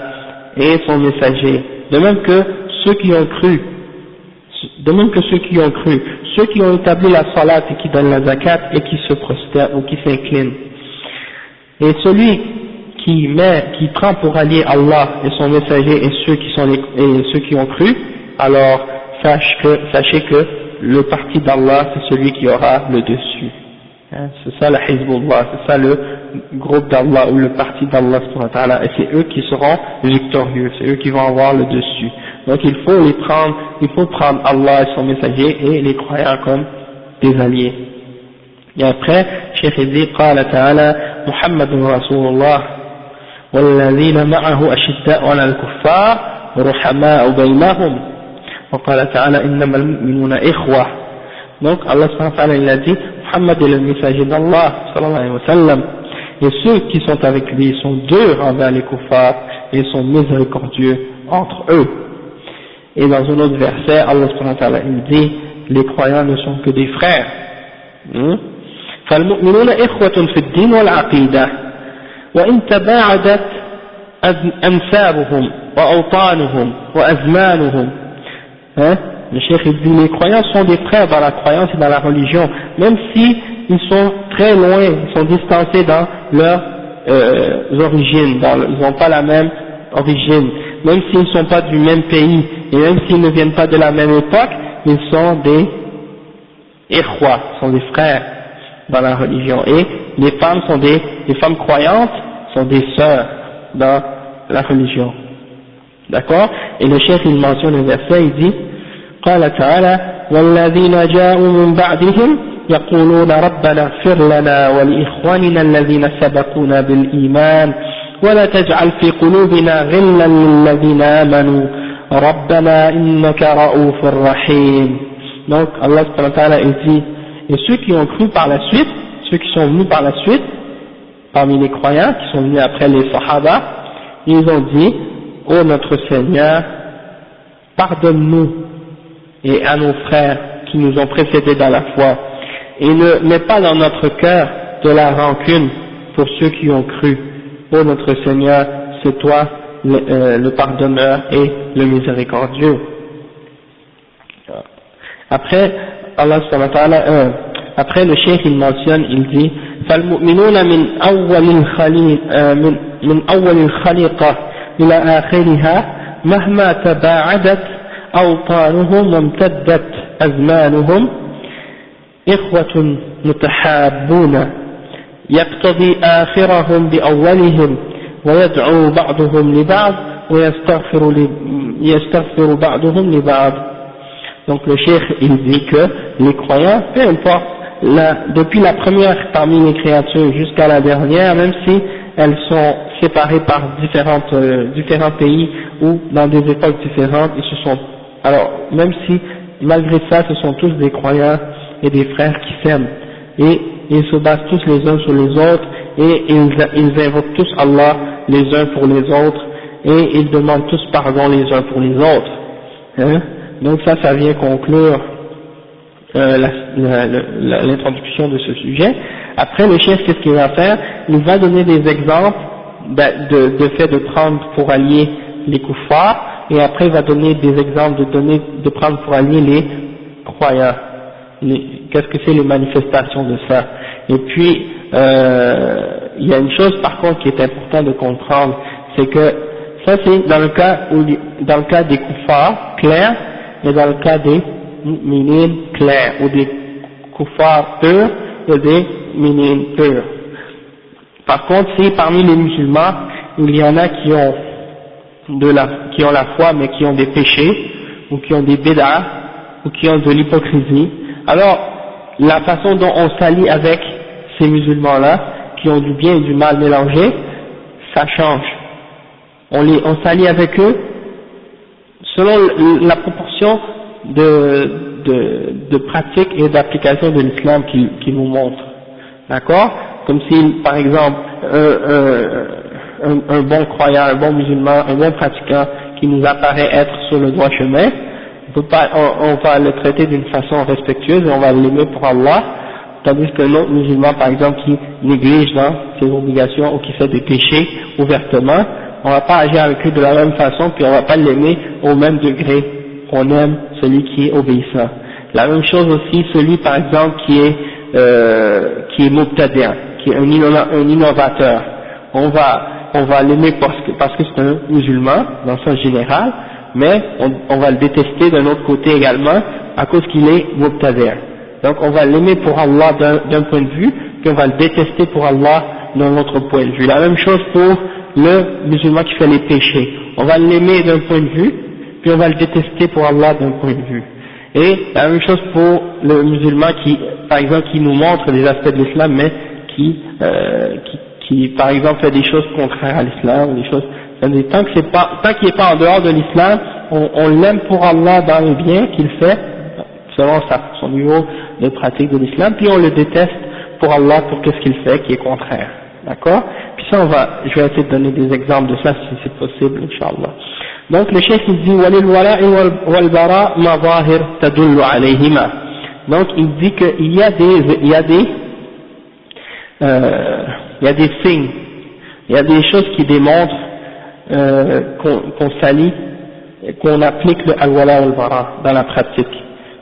[SPEAKER 1] et son messager. De même que ceux qui ont cru, ceux qui ont établi la salat et qui donnent la zakat et qui se prosternent ou qui s'inclinent. Et celui qui prend pour allier Allah et son messager et ceux qui ont cru, alors sachez que le parti d'Allah c'est celui qui aura le dessus. Hein, c'est ça la Hizbullah, c'est ça le groupe d'Allah ou le parti d'Allah subhanahu wa ta'ala, et c'est eux qui seront victorieux, c'est eux qui vont avoir le dessus. Donc il faut prendre Allah et son messager et les croyants comme des alliés. Et après, Cheikh dit, قال تعالى محمد رسول الله والذين معه أشداء على الكفار رحماء بينهم وقال تعالى إنما المؤمنون إخوة. Donc Allah subhanahu wa ta'ala il a dit, Muhammad est le messager d'Allah sallallahu alayhi wa sallam, et ceux qui sont avec lui sont durs envers les kuffars et sont miséricordieux entre eux. Et dans un autre verset, Allah subhanahu wa ta'ala il dit, les croyants ne sont que des frères. فالمؤمنون إخوة في الدين والعقيدة وإن تباعدت أنسابهم وأوطانهم وأزمانهم. Le cheikh dit, les croyants sont des frères dans la croyance et dans la religion, même si ils sont très loin, ils sont distancés dans leurs origines, ils n'ont pas la même origine, même s'ils ne sont pas du même pays, et même s'ils ne viennent pas de la même époque, ils sont des ikhwa, sont des frères dans la religion. Et les femmes les femmes croyantes sont des sœurs dans la religion. D'accord? Et le cheikh il mentionne le verset, il dit, قال تعالى والذين جاءوا من بعدهم يقولون ربنا اغفر لنا ولإخواننا الذين سبقونا بالإيمان ولا تجعل في قلوبنا غلا للذين آمنوا ربنا إنك رؤوف رحيم. Donc Allah subhanahu wa ta'ala il dit, et ceux qui ont cru par la suite, ceux qui sont venus par la suite, parmi les croyants qui sont venus après les Sahaba, ils ont dit, ô notre Seigneur, pardonne-nous et à nos frères qui nous ont précédés dans la foi, et ne mets pas dans notre cœur de la rancune pour ceux qui ont cru. Ô notre Seigneur, c'est toi le pardonneur et le miséricordieux. Après, Allah subhanahu wa ta'ala, après le cheikh il mentionne, il dit, فالمؤمنون من أول الخليقة إلى آخرها مهما تباعدت أوطانهم وامتدت أزمانهم إخوة متحابون يقتضي آخرهم بأولهم ويدعو بعضهم لبعض ويستغفر بعضهم لبعض. Donc le cheikh il dit que les croyants, peu importe, depuis la première parmi les créatures jusqu'à la dernière, même si elles sont séparées par différents pays ou dans des époques différentes, alors même si malgré ça ce sont tous des croyants et des frères qui s'aiment, et ils se basent tous les uns sur les autres, et ils invoquent tous Allah les uns pour les autres, et ils demandent tous pardon les uns pour les autres. Donc ça vient conclure l'introduction de ce sujet. Après, le chef, qu'est-ce qu'il va faire? Il va donner des exemples de fait de prendre pour allier les kuffars, et après il va donner des exemples de prendre pour allier les croyants. Qu'est-ce que c'est les manifestations de ça? Et puis, il y a une chose par contre qui est important de comprendre, c'est que ça c'est dans le cas des kuffars clairs, et dans le cas des mu'minin clairs, ou des kuffars purs et des mu'minin purs. Par contre, si parmi les musulmans, il y en a qui ont la foi mais qui ont des péchés, ou qui ont des bid'ah, ou qui ont de l'hypocrisie, alors la façon dont on s'allie avec ces musulmans-là, qui ont du bien et du mal mélangé, ça change. On s'allie avec eux selon la proportion de pratique et d'application de l'islam qu'ils nous montrent. D'accord? Comme si, par exemple, un bon croyant, un bon musulman, un bon pratiquant qui nous apparaît être sur le droit chemin, on va le traiter d'une façon respectueuse et on va l'aimer pour Allah, tandis qu'un autre musulman, par exemple, qui néglige dans ses obligations ou qui fait des péchés ouvertement, on va pas agir avec lui de la même façon, puis on va pas l'aimer au même degré qu'on aime celui qui est obéissant. La même chose aussi, celui par exemple qui est mubtadi', qui est un innovateur. On va l'aimer parce que c'est un musulman, dans le sens général, mais on va le détester d'un autre côté également, à cause qu'il est mubtadi'. Donc on va l'aimer pour Allah d'un point de vue, puis on va le détester pour Allah d'un autre point de vue. La même chose pour le musulman qui fait les péchés. On va l'aimer d'un point de vue, puis on va le détester pour Allah d'un point de vue. Et la même chose pour le musulman qui, par exemple, qui nous montre les aspects de l'islam, mais qui par exemple fait des choses contraires à l'islam, des choses, tant qu'il n'est pas en dehors de l'islam, on l'aime pour Allah dans le bien qu'il fait, selon son niveau de pratique de l'islam, puis on le déteste pour Allah pour qu'est-ce qu'il fait qui est contraire. D'accord? Puis ça je vais essayer de donner des exemples de ça si c'est possible, Inch'Allah. Donc le chef il dit وَلِلْوَلَاءِ وَالْبَرَاءِ مَظَاهِرْ تَدُلُّ عَلَيْهِمَا. Donc il dit qu'il y a des signes, il y a des choses qui démontrent qu'on s'allie, qu'on applique le al-wala wal-bara dans la pratique,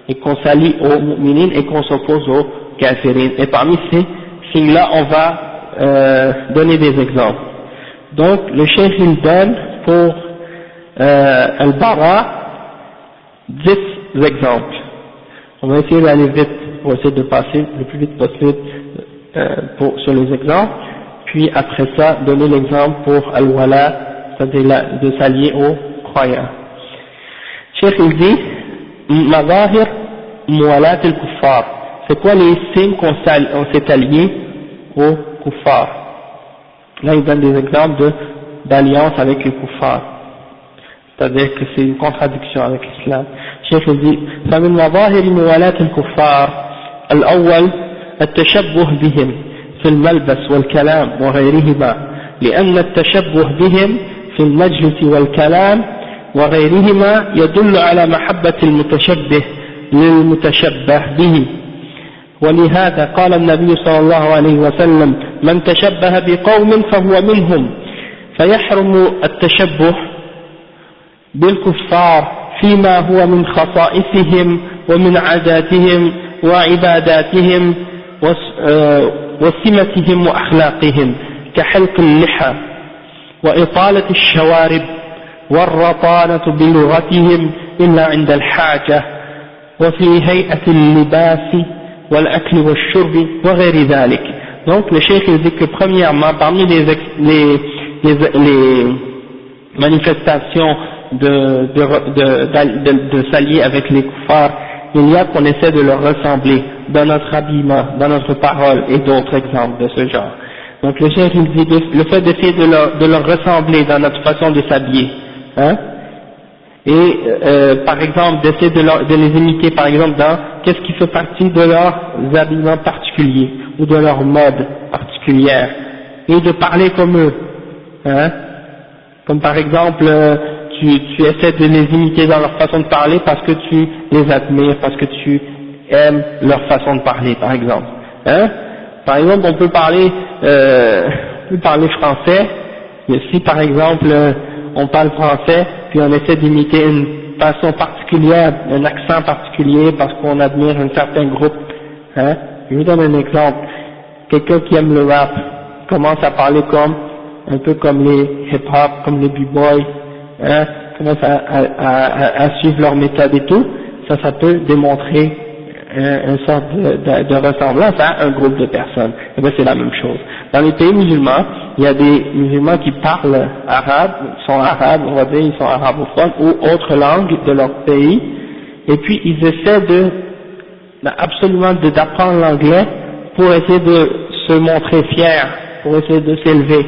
[SPEAKER 1] et qu'on s'allie aux mu'minines et qu'on s'oppose aux kafirin. Et parmi ces signes-là, on va donner des exemples. Donc le chef il donne pour al-bara 10 exemples. On va essayer d'aller vite pour essayer de passer le plus vite possible sur les exemples, puis après ça donner l'exemple pour al-wala, c'est-à-dire de s'allier aux croyants. Cheikh il dit mazahir muwalat al-kuffar. C'est quoi les signes qu'on s'est allié aux kuffar? Là il donne des exemples d'alliance avec les kuffar, c'est-à-dire que c'est une contradiction avec l'islam. Cheikh il dit فمن مظاهر موالاة الكفار الأول التشبه بهم في الملبس والكلام وغيرهما، لأن التشبه بهم في المجلس والكلام وغيرهما يدل على محبة المتشبه للمتشبه به، ولهذا قال النبي صلى الله عليه وسلم من تشبه بقوم فهو منهم، فيحرم التشبه بالكفار فيما هو من خصائصهم ومن عاداتهم وعباداتهم وسمتهم وأخلاقهم كحلق اللحى وإطالة الشوارب والرطانة بلغتهم إلا عند الحاجة وفي هيئة اللباس والأكل والشرب وغير ذلك. Donc le cheikh dit que premièrement parmi les manifestations de s'allier avec les kuffars, il y a qu'on essaie de leur ressembler dans notre habillement, dans notre parole et d'autres exemples de ce genre. Donc le cheikh il dit le fait d'essayer de leur ressembler dans notre façon de s'habiller, hein, et par exemple d'essayer de les imiter par exemple dans qu'est-ce qui fait partie de leurs habillements particuliers ou de leur mode particulière, et de parler comme eux, hein, comme par exemple tu essaies de les imiter dans leur façon de parler parce que tu les admires, parce que tu aimes leur façon de parler, par exemple. Hein? Par exemple, on peut parler français, mais si par exemple on parle français, puis on essaie d'imiter une façon particulière, un accent particulier parce qu'on admire un certain groupe, hein? Je vous donne un exemple. Quelqu'un qui aime le rap commence à parler un peu comme les hip-hop, comme les b-boys, hein, commence à suivre leur méthode et tout, ça peut démontrer une sorte de ressemblance à un groupe de personnes. Et bien c'est la même chose. Dans les pays musulmans, il y a des musulmans qui parlent arabe, sont arabes, on va dire, ils sont arabophones, ou autres langues de leur pays, et puis ils essaient absolument d'apprendre l'anglais pour essayer de se montrer fiers, pour essayer de s'élever,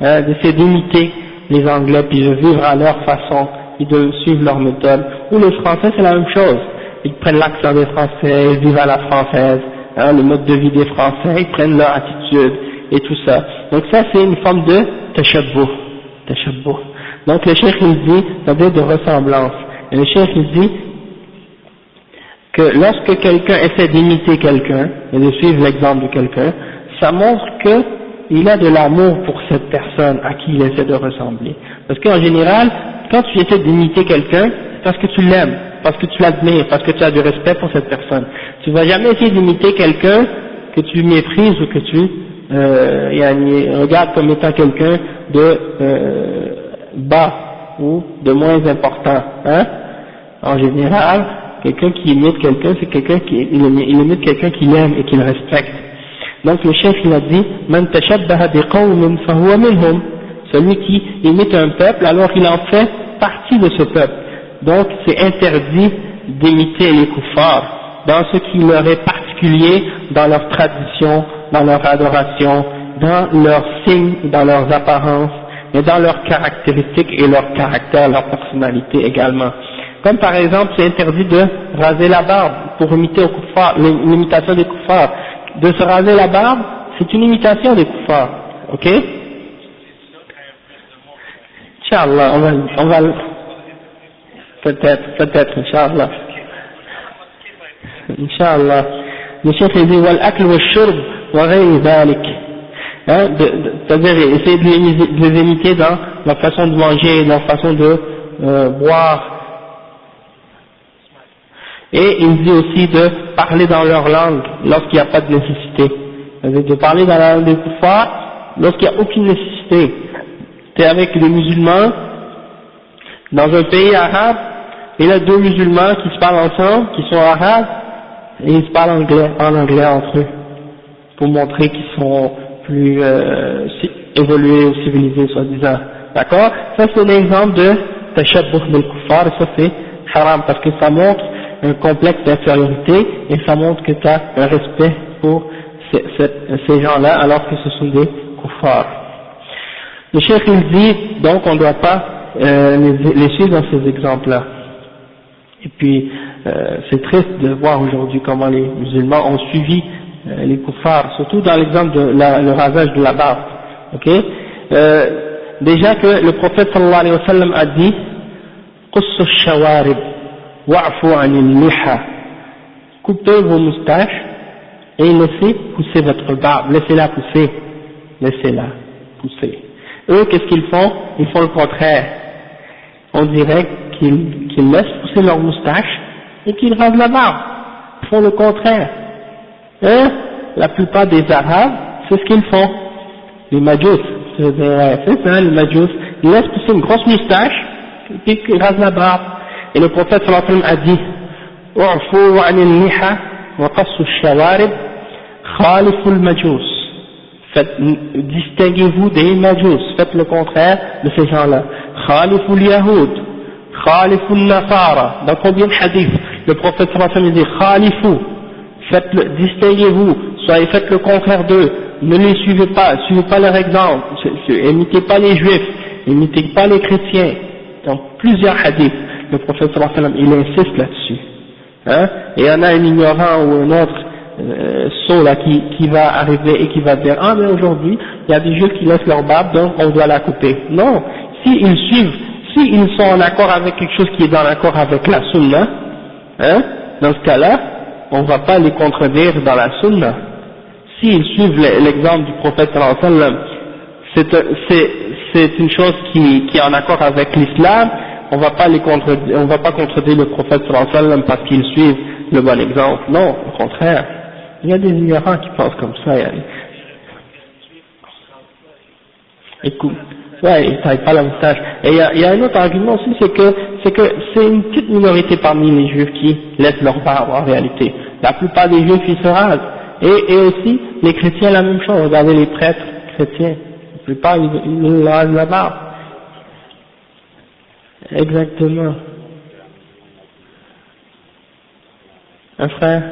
[SPEAKER 1] hein, d'essayer d'imiter les Anglais, puis de vivre à leur façon, et de suivre leur méthode. Ou les Français, c'est la même chose. Ils prennent l'accent des Français, ils vivent à la française, hein, le mode de vie des Français, ils prennent leur attitude, et tout ça. Donc ça, c'est une forme de tashabbuh. Donc le cheikh, il dit, c'est-à-dire de ressemblance. Et le cheikh, il dit que lorsque quelqu'un essaie d'imiter quelqu'un, et de suivre l'exemple de quelqu'un, ça montre qu'il a de l'amour pour cette personne à qui il essaie de ressembler. Parce qu'en général, quand tu essaies d'imiter quelqu'un, c'est parce que tu l'aimes, parce que tu l'admires, parce que tu as du respect pour cette personne. Tu vas jamais essayer d'imiter quelqu'un que tu méprises ou que tu regardes comme étant quelqu'un de bas ou de moins important. Hein? En général, quelqu'un qui imite quelqu'un, c'est quelqu'un il imite quelqu'un qu'il aime et qu'il respecte. Donc le chef il a dit Man tashabbaha biqawmin fahuwa minhum, celui qui imite un peuple alors il en fait partie de ce peuple. Donc c'est interdit d'imiter les kuffars dans ce qui leur est particulier, dans leur tradition, dans leur adoration, dans leurs signes, dans leurs apparences, mais dans leurs caractéristiques et leur caractère, leur personnalité également. Comme par exemple, c'est interdit de raser la barbe pour imiter aux kuffars, l'imitation des kuffars. De se raser la barbe, c'est une imitation des kuffars, ok? Inch'Allah, on va peut-être, Inch'Allah. Inch'Allah. Le chef dit, wal-akl wal-shurb wa ghayri dhalik. C'est-à-dire, essayer de les imiter dans leur façon de manger, dans leur façon de boire. Et il dit aussi de parler dans leur langue lorsqu'il n'y a pas de nécessité. C'est-à-dire de parler dans la langue des kuffars lorsqu'il n'y a aucune nécessité. Tu es avec des musulmans dans un pays arabe, et là deux musulmans qui se parlent ensemble, qui sont arabes, et ils se parlent en anglais entre eux, pour montrer qu'ils sont plus évolués ou civilisés, soi-disant. D'accord? Ça c'est un exemple de tashabbuh bil kuffar, et ça c'est haram, parce que ça montre un complexe d'infériorité, et ça montre que tu as un respect pour ces gens-là, alors que ce sont des kuffars. Le cheikh il dit, donc on ne doit pas les suivre dans ces exemples-là. Et puis, c'est triste de voir aujourd'hui comment les musulmans ont suivi les kuffars, surtout dans l'exemple de le rasage de la barbe. Okay? Déjà que le prophète sallallahu alayhi wa sallam a dit qussu shawarib wa'fu anil liha, coupez vos moustaches et laissez pousser votre barbe, laissez-la pousser, laissez-la pousser. Eux, qu'est-ce qu'ils font? Ils font le contraire. On dirait qu'ils laissent pousser leur moustache et qu'ils rasent la barbe. Ils font le contraire. Hein? La plupart des Arabes, c'est ce qu'ils font. Les Majous, c'est ça, les Majous. Ils laissent pousser une grosse moustache et puis ils rasent la barbe. Et le prophète sallallahu alayhi wa sallam a dit U'fu anil liha wa qassu shawarib khalifu al-majous. Distinguez-vous des Majous, faites le contraire de ces gens-là. Khalifu al-yahoud, khalifu al-nasara. Dans combien de hadiths le prophète sallallahu alayhi wa sallam dit khalifu, distinguez-vous, faites le contraire d'eux, ne les suivez pas leur exemple, imitez pas les juifs, imitez pas les chrétiens. Donc plusieurs hadiths, le prophète sallallahu alayhi wa sallam il insiste là-dessus. Hein? Et il y en a un ignorant ou un autre sot là qui va arriver et qui va dire ah mais aujourd'hui il y a des juifs qui laissent leur barbe donc on doit la couper. Non, s'ils suivent s'ils sont en accord avec quelque chose qui est en accord avec la sunna, hein, dans ce cas-là, on ne va pas les contredire dans la sunna. S'ils suivent l'exemple du prophète sallallahu alayhi wa sallam, c'est une chose qui est en accord avec l'islam, on va pas contredire le prophète sallallahu alayhi wa sallam parce qu'ils suivent le bon exemple. Non, au contraire. Il y a des ignorants qui pensent comme ça. Écoute, ouais, ils taillent pas la moustache. Et il y a un autre argument aussi, c'est que c'est une petite minorité parmi les juifs qui laissent leur barbe en réalité. La plupart des juifs, ils se rasent. Et aussi, les chrétiens, la même chose. Regardez les prêtres chrétiens. La plupart, ils rasent la barbe. Exactement. Un frère,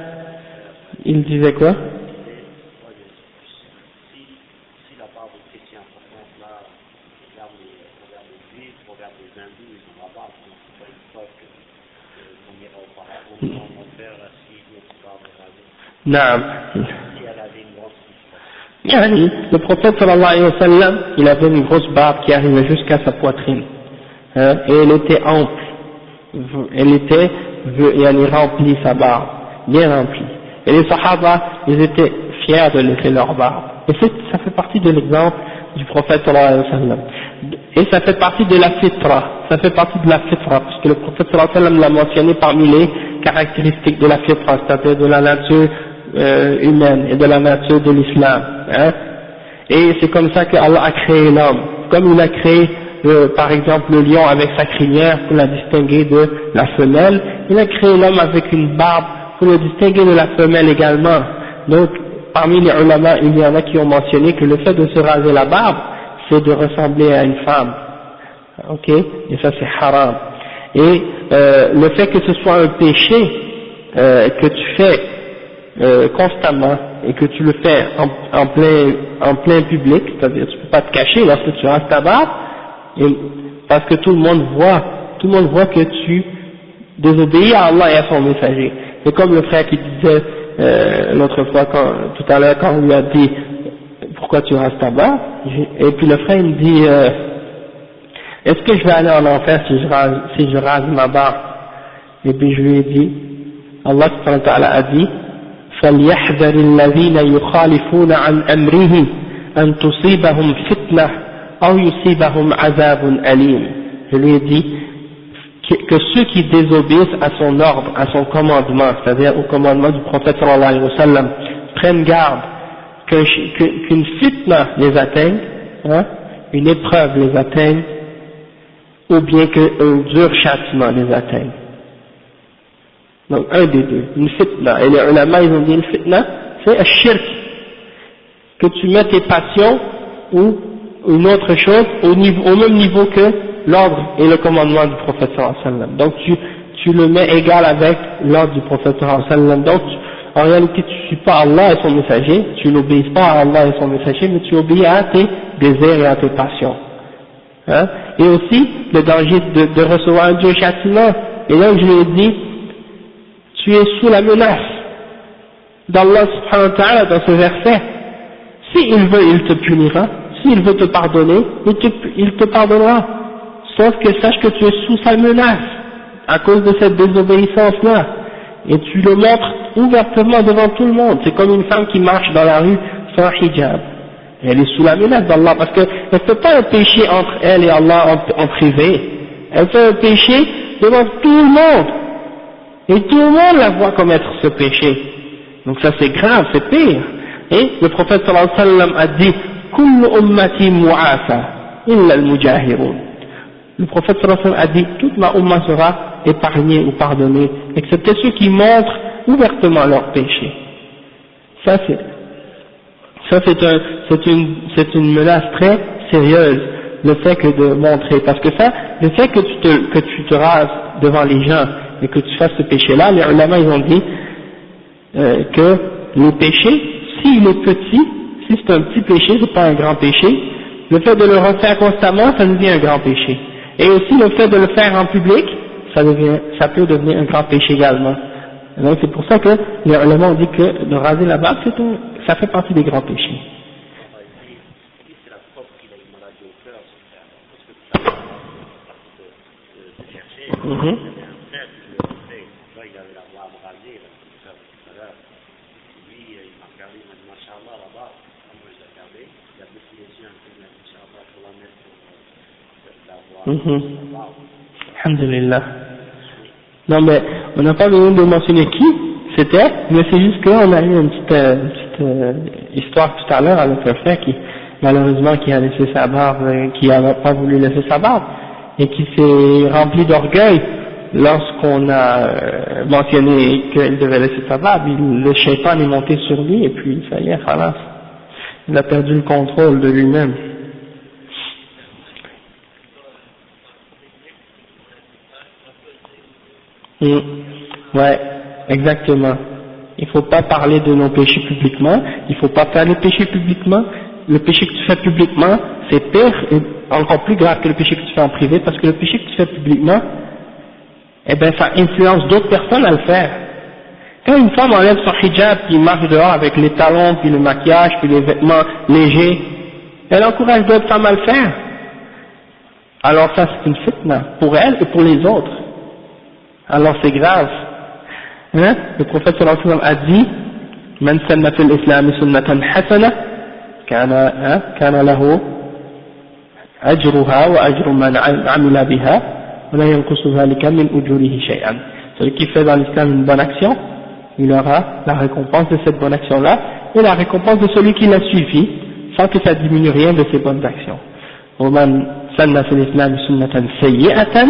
[SPEAKER 1] il disait quoi? Non. Le prophète sallallahu alayhi wa sallam, il avait une grosse barbe qui arrivait jusqu'à sa poitrine, hein, et elle était ample, elle remplie sa barbe, bien remplie. Et les sahaba, ils étaient fiers de laisser leur barbe. Et ça fait partie de l'exemple du prophète sallallahu alayhi wa sallam. Et ça fait partie de la fitra, parce que le prophète sallallahu alayhi wa sallam l'a mentionné parmi les caractéristiques de la fitra, c'est-à-dire de la nature humaine et de la nature de l'islam, hein. Et c'est comme ça que Allah a créé l'homme, comme il a créé par exemple le lion avec sa crinière pour la distinguer de la femelle, il a créé l'homme avec une barbe pour le distinguer de la femelle également. Donc parmi les ulama, il y en a qui ont mentionné que le fait de se raser la barbe, c'est de ressembler à une femme, ok, et ça c'est haram. Et le fait que ce soit un péché que tu fais constamment et que tu le fais en plein public, c'est-à-dire tu peux pas te cacher lorsque tu rases ta barbe, parce que tout le monde voit que tu désobéis à Allah et à son messager. C'est comme le frère qui disait l'autre fois, tout à l'heure, quand on lui a dit pourquoi tu rases ta barbe, et puis le frère il me dit est-ce que je vais aller en enfer si je rase ma barbe? Et puis je lui ai dit, Allah subhanahu wa ta'ala a dit فَلْيَحْذَرِ الَّذِينَ يُخَالِفُونَ عَنْ أَمْرِهِ أَنْ تُصِيبَهُمْ فِتْنَةٌ أَوْ يُصِيبَهُمْ عَذَابٌ أَلِيمٌ. Je lui ai dit que ceux qui désobéissent à son ordre, à son commandement, c'est-à-dire au commandement du prophète sallallahu alayhi wa sallam, prennent garde qu'une fitna les atteigne, hein, une épreuve les atteigne, ou bien qu'un dur châtiment les atteigne. Donc un des deux, une fitna. Et les ulama ils ont dit une fitna, c'est un shirk, que tu mets tes passions ou une autre chose au même niveau que l'ordre et le commandement du prophète sallallahu alayhi wa sallam. Donc tu le mets égal avec l'ordre du prophète sallallahu alayhi wa sallam. Donc en réalité tu ne suis pas Allah et son messager, tu n'obéis pas à Allah et son messager, mais tu obéis à tes désirs et à tes passions. Hein? Et aussi le danger de recevoir un dur châtiment. Et donc je lui ai dit, tu es sous la menace d'Allah subhanahu wa ta'ala dans ce verset. S'il veut, il te punira. S'il veut te pardonner, il te pardonnera. Sauf que sache que tu es sous sa menace à cause de cette désobéissance-là. Et tu le montres ouvertement devant tout le monde. C'est comme une femme qui marche dans la rue sans hijab. Elle est sous la menace d'Allah parce qu'elle ne fait pas un péché entre elle et Allah en privé. Elle fait un péché devant tout le monde. Et tout le monde la voit commettre ce péché. Donc ça c'est grave, c'est pire. Et le prophète sallallahu alayhi wa sallam a dit Kullu ummati mu'afa illa al-mujahirun. Le prophète sallallahu alayhi wa sallam a dit toute ma umma sera épargnée ou pardonnée, excepté ceux qui montrent ouvertement leurs péchés. C'est une menace très sérieuse, le fait que de montrer, parce que ça, le fait que tu te rases devant les gens et que tu fasses ce péché-là, les ulama ils ont dit que le péché, s'il est petit, si c'est un petit péché, c'est pas un grand péché, le fait de le refaire constamment, ça devient un grand péché. Et aussi le fait de le faire en public, ça peut devenir un grand péché également. Donc c'est pour ça que les ulama ont dit que de raser la barbe, ça fait partie des grands péchés. Mhm. Mhm. Alhamdulillah. Non mais on n'a pas besoin de mentionner qui c'était, mais c'est juste qu'on a eu une petite histoire tout à l'heure avec un frère qui malheureusement qui a laissé sa barbe, qui n'a pas voulu laisser sa barbe et qui s'est rempli d'orgueil lorsqu'on a mentionné qu'il devait laisser sa barbe. Le shaitan est monté sur lui et puis ça y est, khalas. Il a perdu le contrôle de lui-même. Ouais, exactement. Il faut pas parler de nos péchés publiquement, il faut pas faire les péchés publiquement. Le péché que tu fais publiquement, c'est pire et encore plus grave que le péché que tu fais en privé, parce que le péché que tu fais publiquement, eh ben ça influence d'autres personnes à le faire. Quand une femme enlève son hijab, puis marche dehors avec les talons, puis le maquillage, puis les vêtements légers, elle encourage d'autres femmes à le faire. Alors ça c'est une fitna, pour elle et pour les autres. Alors c'est grave. Hein? Le prophète sallallahu alayhi wa sallam a dit Man sanna fil islam sunnatan hasana kana lahu ajruha wa ajru man amila biha wa la yanqusu dhalika min ujurihi shay'an. Celui qui fait dans l'islam une bonne action, il aura la récompense de cette bonne action-là et la récompense de celui qui l'a suivi sans que ça diminue rien de ses bonnes actions. ومن سن في الإسلام سنة سيئة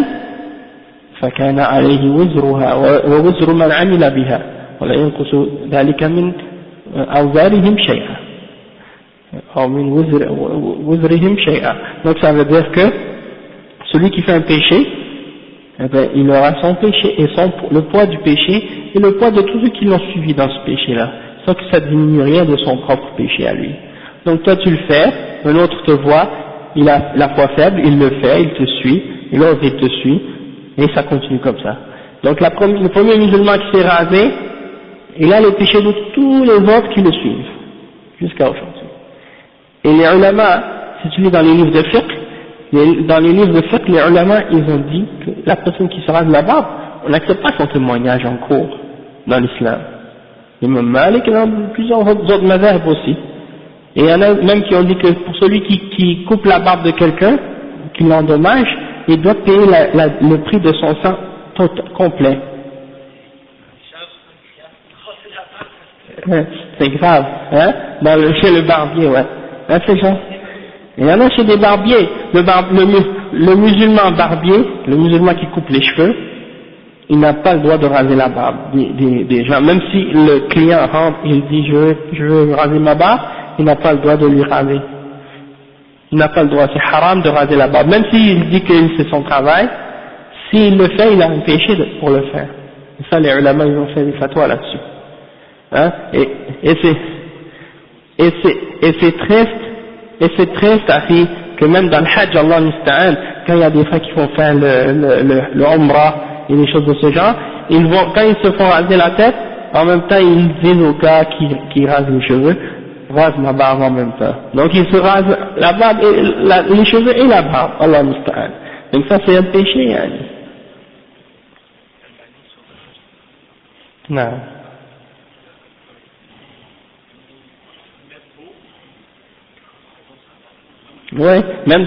[SPEAKER 1] فكان عليه وزرها ووزر من عمل بها ولا ينقص ذلك من أوزارهم شيئا أو من وزرهم شيئا. Donc ça veut dire que celui qui fait un péché, eh ben, il aura son péché et le poids du péché et le poids de tous ceux qui l'ont suivi dans ce péché-là, sans que ça diminue rien de son propre péché à lui. Donc toi tu le fais, un autre te voit, il a la foi faible, il le fait, il te suit, et l'autre il te suit, et ça continue comme ça. Donc le premier musulman qui s'est rasé, il a les péchés de tous les autres qui le suivent, jusqu'à aujourd'hui. Et les ulama, si tu lis dans les livres de fiqh, les ulama, ils ont dit que la personne qui se rase la barbe, on n'accepte pas son témoignage en cours dans l'islam. L'imam Malik, il y en a plusieurs autres mazhab aussi. Et il y en a même qui ont dit que pour celui qui coupe la barbe de quelqu'un, qui l'endommage, il doit payer le prix de son sang complet. C'est grave, hein, chez le barbier, ouais. Hein, c'est ça. Il y en a chez des barbiers, le musulman barbier, le musulman qui coupe les cheveux, il n'a pas le droit de raser la barbe des gens. Même si le client rentre et il dit je veux raser ma barbe, il n'a pas le droit de lui raser. Il n'a pas le droit, c'est haram de raser la barbe. Même s'il dit que c'est son travail, s'il le fait, il a un péché pour le faire. Et ça, les ulama, ils ont fait des fatwas là-dessus. Hein? Et c'est triste, Afi, que même dans le Hajj, Allah Musta'an, quand il y a des frères qui font faire le Umrah et des choses de ce genre, quand ils se font raser la tête, en même temps, ils disent aux gars qui rasent les cheveux, rase ma barbe en même temps. Donc il se rase la barbe, les cheveux et la barbe, Allah Musta'an. Donc ça c'est un péché, hein. Non. Oui, même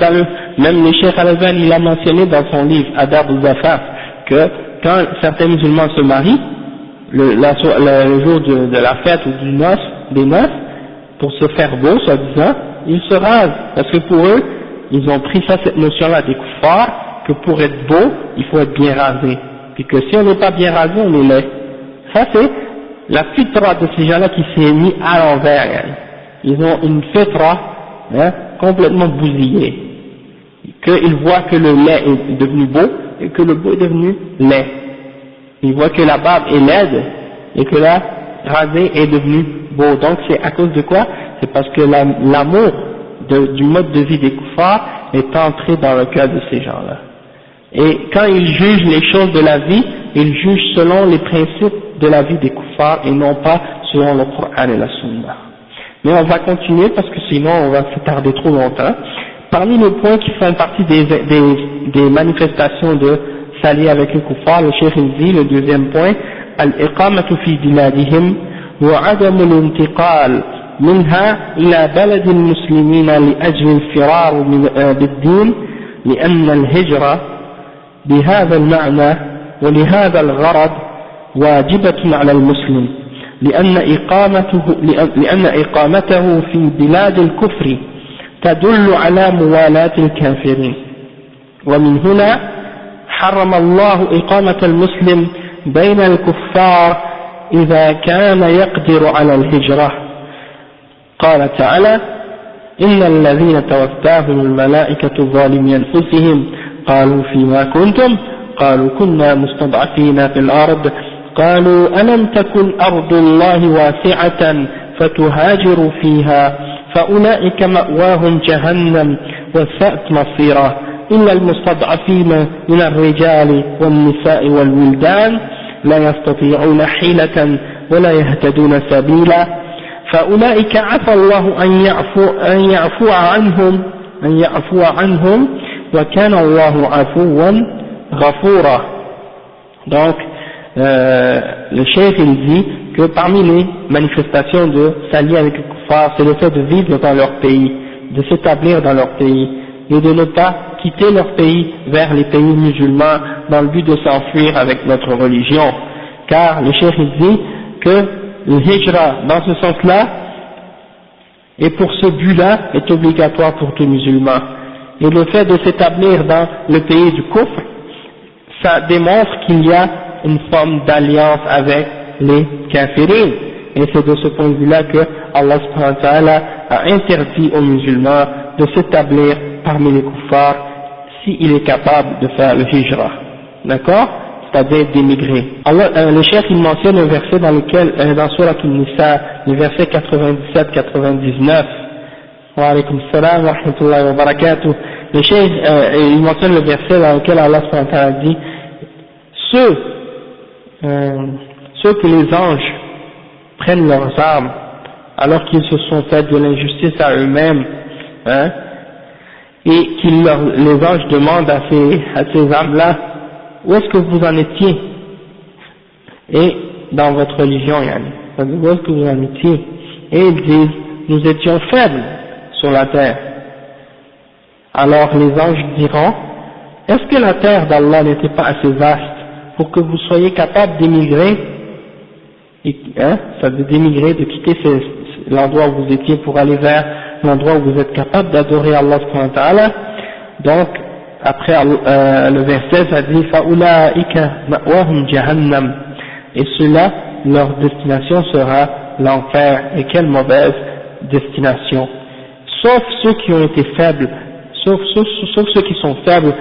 [SPEAKER 1] le Cheikh Al-Albani, il a mentionné dans son livre Adab al-Zafaf que quand certains musulmans se marient, le jour de la fête ou des noces, pour se faire beau, soi-disant, ils se rasent, parce que pour eux, ils ont pris cette notion-là des kuffars, que pour être beau, il faut être bien rasé, puis que si on n'est pas bien rasé, on est laid. Ça c'est la fitra de ces gens-là qui s'est mis à l'envers, hein. Ils ont une fitra, hein, complètement bousillée, qu'ils voient que le lait est devenu beau, et que le beau est devenu laid. Ils voient que la barbe est laide, et que la rasée est devenue beau. Donc c'est à cause de quoi? C'est parce que l'amour du mode de vie des kuffars est entré dans le cœur de ces gens-là. Et quand ils jugent les choses de la vie, ils jugent selon les principes de la vie des kuffars et non pas selon le Coran et la Sunna. Mais on va continuer parce que sinon on va s'attarder trop longtemps. Parmi les points qui font partie des manifestations de s'allier avec les kuffars, le cheikh il dit, le deuxième point, al-iqamatu fi biladihim wa adam al-intiqal منها إلى بلد المسلمين لأجل الفرار بالدين لأن الهجرة بهذا المعنى ولهذا الغرض واجبة على المسلم لأن إقامته في بلاد الكفر تدل على موالاة الكافرين ومن هنا حرم الله إقامة المسلم بين الكفار إذا كان يقدر على الهجرة قال تعالى إن الذين توفاهم الملائكة ظالمي أنفسهم قالوا فيما كنتم قالوا كنا مستضعفين في الأرض قالوا ألم تكن أرض الله واسعة فتهاجروا فيها فأولئك مأواهم جهنم وساءت مصيرا إلا المستضعفين من الرجال والنساء والولدان لا يستطيعون حيلة ولا يهتدون سبيلا فأولئك عفى الله أن يعفو عنهم وكان الله عفوا غفورا. Donc le cheikh il dit que parmi les manifestations de s'allier avec les kuffars, c'est le fait de vivre dans leur pays, de s'établir dans leur pays et de ne pas quitter leur pays vers les pays musulmans dans le but de s'enfuir avec notre religion, car le cheikh il dit que le hijra dans ce sens-là et pour ce but-là est obligatoire pour tout musulman, et le fait de s'établir dans le pays du kufr, ça démontre qu'il y a une forme d'alliance avec les kafirines, et c'est de ce point de vue-là que Allah subhanahu wa ta'ala a interdit aux musulmans de s'établir parmi les kuffars s'il est capable de faire le hijra, d'accord, c'est-à-dire d'émigrer. Le cheikh il mentionne un verset dans lequel, dans Surah An-Nisa, le verset 97-99, wa alaykum salam wa rahmatullahi wa barakatuh, le cheikh il mentionne le verset dans lequel Allah subhanahu wa ta'ala dit ceux que les anges prennent leurs armes alors qu'ils se sont fait de l'injustice à eux-mêmes, hein, et les anges demandent à ces âmes-là, où est-ce que vous en étiez, et dans votre religion, yani, où est-ce que vous en étiez, et ils disent, nous étions faibles sur la terre. Alors les anges diront, est-ce que la terre d'Allah n'était pas assez vaste pour que vous soyez capable d'émigrer, c'est-à-dire d'émigrer, de quitter l'endroit où vous étiez pour aller vers l'endroit où vous êtes capable d'adorer Allah subhanahu wa ta'ala. Donc, après le verset, ça dit فَأُولَٰئِكَ مَأْوَاهُمْ جَهَنَّمْ, et ceux-là, leur destination sera l'enfer, et quelle mauvaise destination. Sauf ceux qui ont été faibles, sauf ceux qui sont faibles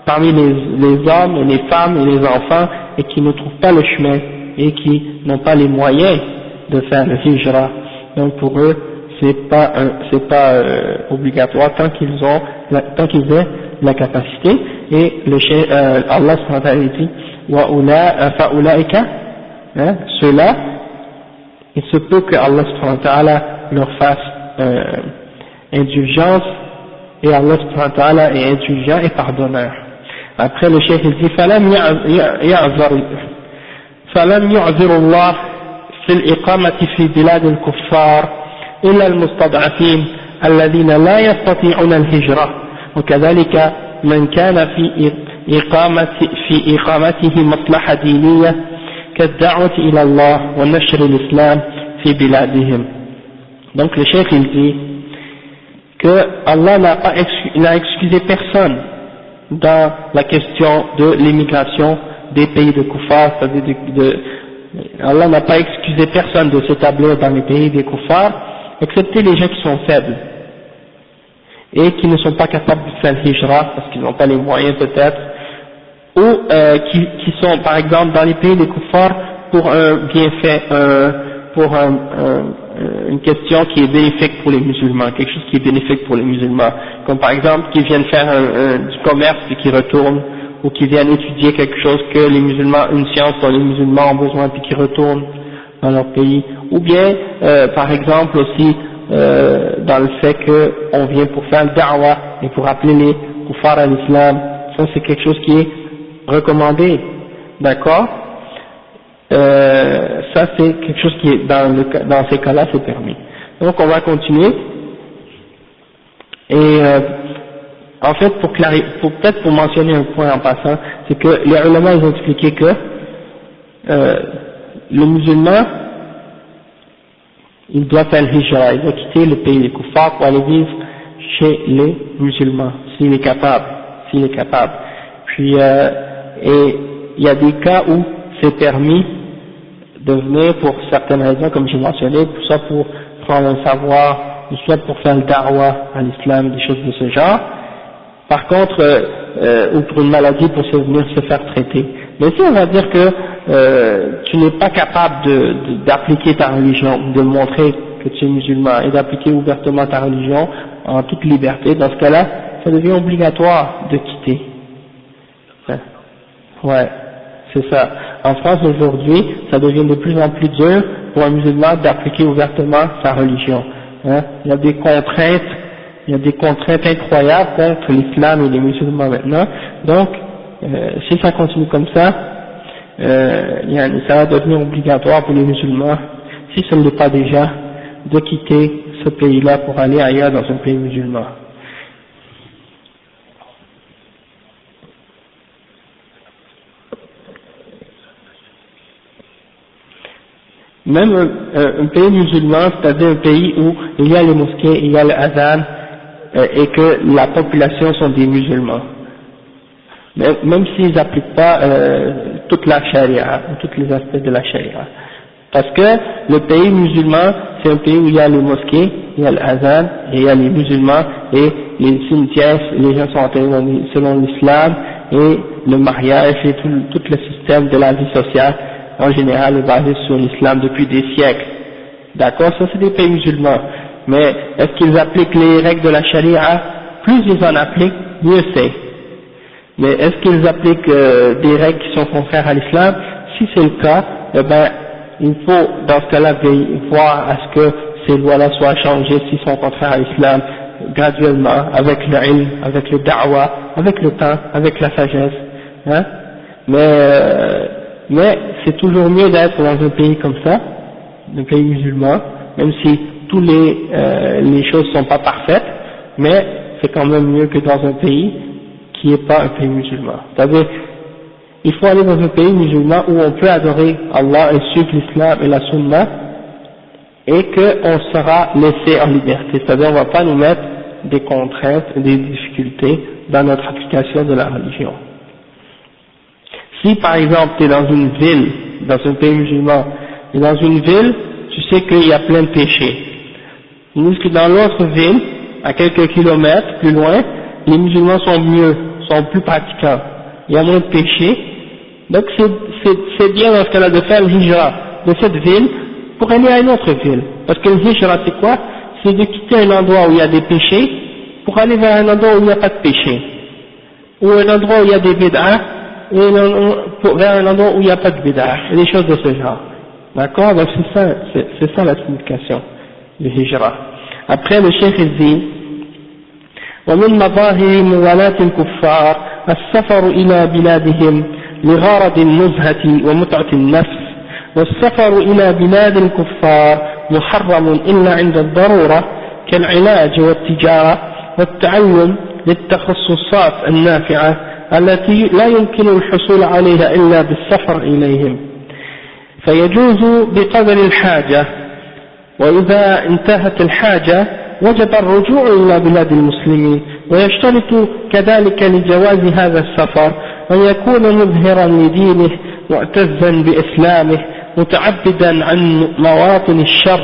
[SPEAKER 1] parmi les hommes et les femmes et les enfants, et qui ne trouvent pas le chemin et qui n'ont pas les moyens de faire le hijra. Donc pour eux, c'est pas obligatoire tant qu'ils aient la capacité. Et Allah subhanahu wa ta'ala dit fa'ulaika, ceux-là, il se peut que Allah subhanahu wa ta'ala leur fasse indulgence, et Allah subhanahu wa ta'ala est indulgent et pardonneur. Après le cheikh il dit فلم يعذر الله في الإقامة في بلاد الكفار إلا المستضعفين الذين لا يستطيعون الهجرة، وكذلك من كان في إقامته مصلحة دينية كالدعوة إلى الله ونشر الإسلام في بلادهم. Donc le cheikh il dit que Allah n'a excusé personne dans la question de l'immigration des pays de kuffar, c'est-à-dire Allah n'a pas excusé personne de s'établir dans les pays des kuffars, excepté les gens qui sont faibles et qui ne sont pas capables de faire le hijra parce qu'ils n'ont pas les moyens peut-être, ou qui sont par exemple dans les pays des kuffars pour un bienfait, pour une question qui est bénéfique pour les musulmans, quelque chose qui est bénéfique pour les musulmans, comme par exemple qui viennent faire du commerce et qui retournent, ou qui viennent étudier quelque chose que les musulmans, une science dont les musulmans ont besoin, puis qui retournent dans leur pays, ou bien par exemple aussi dans le fait qu'on vient pour faire le da'wah et pour appeler les kuffars à l'islam. Ça c'est quelque chose qui est recommandé, d'accord, ça c'est quelque chose qui est dans ces cas-là c'est permis. Donc on va continuer, et en fait peut-être pour mentionner un point en passant, c'est que les ulama ils ont expliqué que le musulman il doit faire le hijra, il doit quitter le pays des kuffars pour aller vivre chez les musulmans, s'il est capable. Puis, et il y a des cas où c'est permis de venir pour certaines raisons, comme j'ai mentionné, soit pour prendre un savoir, ou soit pour faire le da'wah à l'islam, des choses de ce genre. Par contre, ou pour une maladie, pour venir se faire traiter. Mais si on va dire que tu n'es pas capable d'appliquer ta religion, de montrer que tu es musulman et d'appliquer ouvertement ta religion en toute liberté, dans ce cas-là, ça devient obligatoire de quitter. Ouais, c'est ça. En France aujourd'hui, ça devient de plus en plus dur pour un musulman d'appliquer ouvertement sa religion. Hein. Il y a des contraintes incroyables contre l'islam et les musulmans maintenant. Donc, si ça continue comme ça, ça va devenir obligatoire pour les musulmans, si ce ne l'est pas déjà, de quitter ce pays-là pour aller ailleurs dans un pays musulman. Même un pays musulman, c'est-à-dire un pays où il y a les mosquées, il y a le adhan, et que la population sont des musulmans. Même s'ils n'appliquent pas toute la charia, tous les aspects de la charia. Parce que le pays musulman, c'est un pays où il y a les mosquées, il y a l'azan, et il y a les musulmans, et les cimetières, les gens sont enterrés selon l'islam, et le mariage, et tout le système de la vie sociale, en général, est basé sur l'islam depuis des siècles. D'accord, ça c'est des pays musulmans. Mais est-ce qu'ils appliquent les règles de la charia? Plus ils en appliquent, mieux c'est. Mais est-ce qu'ils appliquent des règles qui sont contraires à l'islam? Si c'est le cas, eh ben, il faut dans ce cas-là voir à ce que ces lois-là soient changées s'ils sont contraires à l'islam graduellement, avec le ilm, avec le da'wah, avec le temps, avec la sagesse. Hein? Mais c'est toujours mieux d'être dans un pays comme ça, un pays musulman, même si toutes les choses sont pas parfaites, mais c'est quand même mieux que dans un pays qui n'est pas un pays musulman. C'est-à-dire, il faut aller dans un pays musulman où on peut adorer Allah et suivre l'islam et la sunna, et qu'on sera laissé en liberté. C'est-à-dire, on ne va pas nous mettre des contraintes, des difficultés dans notre application de la religion. Si par exemple tu es dans une ville, dans un pays musulman, et dans une ville, tu sais qu'il y a plein de péchés. Tandis que dans l'autre ville, à quelques kilomètres plus loin, les musulmans sont plus pratiquants. Il y a moins de péchés. Donc c'est bien dans ce cas-là de faire le hijra de cette ville pour aller à une autre ville. Parce que le hijra c'est quoi? C'est de quitter un endroit où il y a des péchés pour aller vers un endroit où il n'y a pas de péché. Ou un endroit où il y a des bid'ah, et vers un endroit où il n'y a pas de bid'ah, et des choses de ce genre. D'accord? Donc c'est ça la signification du hijra. Après le cheikh il dit ومن مظاهر موالاة الكفار السفر إلى بلادهم لغرض النزهة ومتعة النفس، والسفر إلى بلاد الكفار محرم إلا عند الضرورة كالعلاج والتجارة والتعلم للتخصصات النافعة التي لا يمكن الحصول عليها إلا بالسفر إليهم، فيجوز بقدر الحاجة، وإذا انتهت الحاجة وجب الرجوع إلى بلاد المسلمين. ويشترط كذلك لجواز هذا السفر أن يكون مظهرا لدينه معتزا بإسلامه متعبدا عن مواطن الشر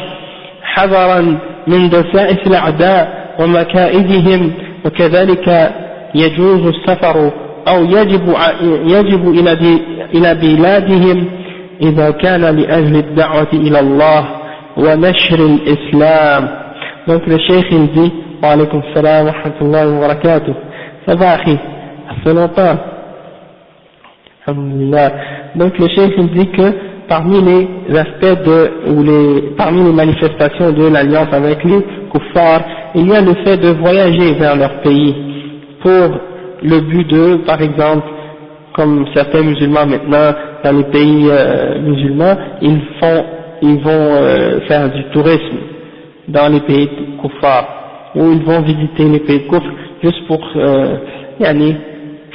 [SPEAKER 1] حذرا من دسائس الأعداء ومكائدهم. وكذلك يجوز السفر أو يجب إلى بلادهم إذا كان لأجل الدعوة إلى الله ونشر الإسلام. Donc le cheikh il dit, wa alaykum salam wa rahmatullahi wa barakatuh, ça va akhi, ça fait longtemps, alhamdulillah. Donc le cheikh il dit que parmi les aspects parmi les manifestations de l'alliance avec les kuffars, il y a le fait de voyager vers leur pays pour le but de, par exemple, comme certains musulmans maintenant dans les pays musulmans, ils vont faire du tourisme dans les pays kuffar, ou ils vont visiter les pays kufr juste pour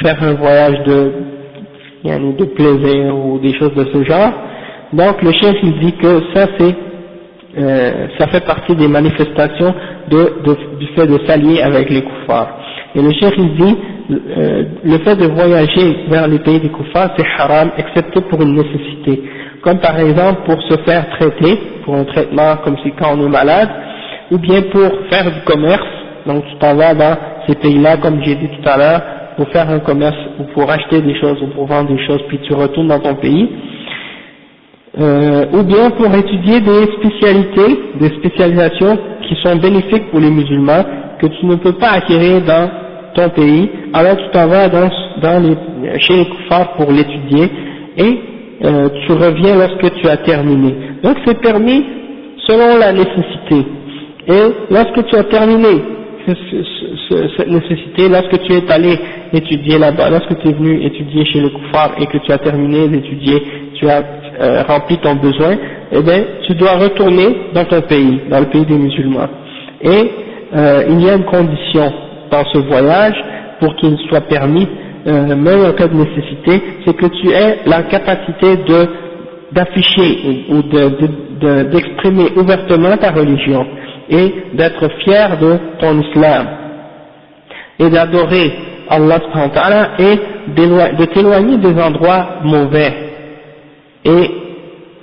[SPEAKER 1] faire un voyage de plaisir ou des choses de ce genre. Donc le chef il dit que ça ça fait partie des manifestations du fait de s'allier avec les kuffars. Et le chef il dit le fait de voyager vers les pays des kuffars c'est haram excepté pour une nécessité, comme par exemple pour se faire traiter, pour un traitement comme si quand on est malade, ou bien pour faire du commerce. Donc tu t'en vas dans ces pays-là comme j'ai dit tout à l'heure pour faire un commerce ou pour acheter des choses ou pour vendre des choses puis tu retournes dans ton pays, ou bien pour étudier des spécialités, des spécialisations qui sont bénéfiques pour les musulmans que tu ne peux pas acquérir dans ton pays, alors tu t'en vas chez les kuffars pour l'étudier et tu reviens lorsque tu as terminé. Donc c'est permis selon la nécessité. Et lorsque tu as terminé cette nécessité, lorsque tu es allé étudier là-bas, lorsque tu es venu étudier chez le kuffar et que tu as terminé d'étudier, tu as rempli ton besoin, eh bien tu dois retourner dans ton pays, dans le pays des musulmans. Et il y a une condition dans ce voyage pour qu'il soit permis, même en cas de nécessité, c'est que tu aies la capacité d'afficher ou d'exprimer ouvertement ta religion et d'être fier de ton islam et d'adorer Allah subhanahu wa ta'ala et de t'éloigner des endroits mauvais et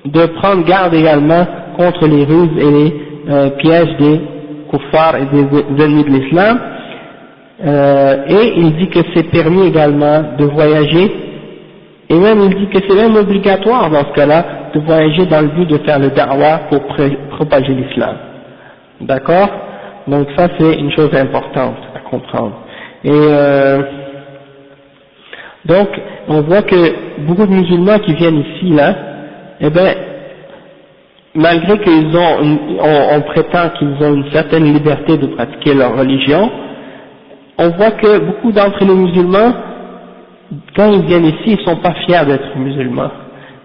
[SPEAKER 1] de prendre garde également contre les ruses et les pièges des kuffars et des ennemis de l'islam. Et il dit que c'est permis également de voyager, et même il dit que c'est même obligatoire dans ce cas-là de voyager dans le but de faire le da'wah pour propager l'islam. D'accord? Donc ça c'est une chose importante à comprendre. Et donc on voit que beaucoup de musulmans qui viennent ici là, eh ben malgré qu'ils on prétend qu'ils ont une certaine liberté de pratiquer leur religion, on voit que beaucoup d'entre les musulmans, quand ils viennent ici, ils sont pas fiers d'être musulmans.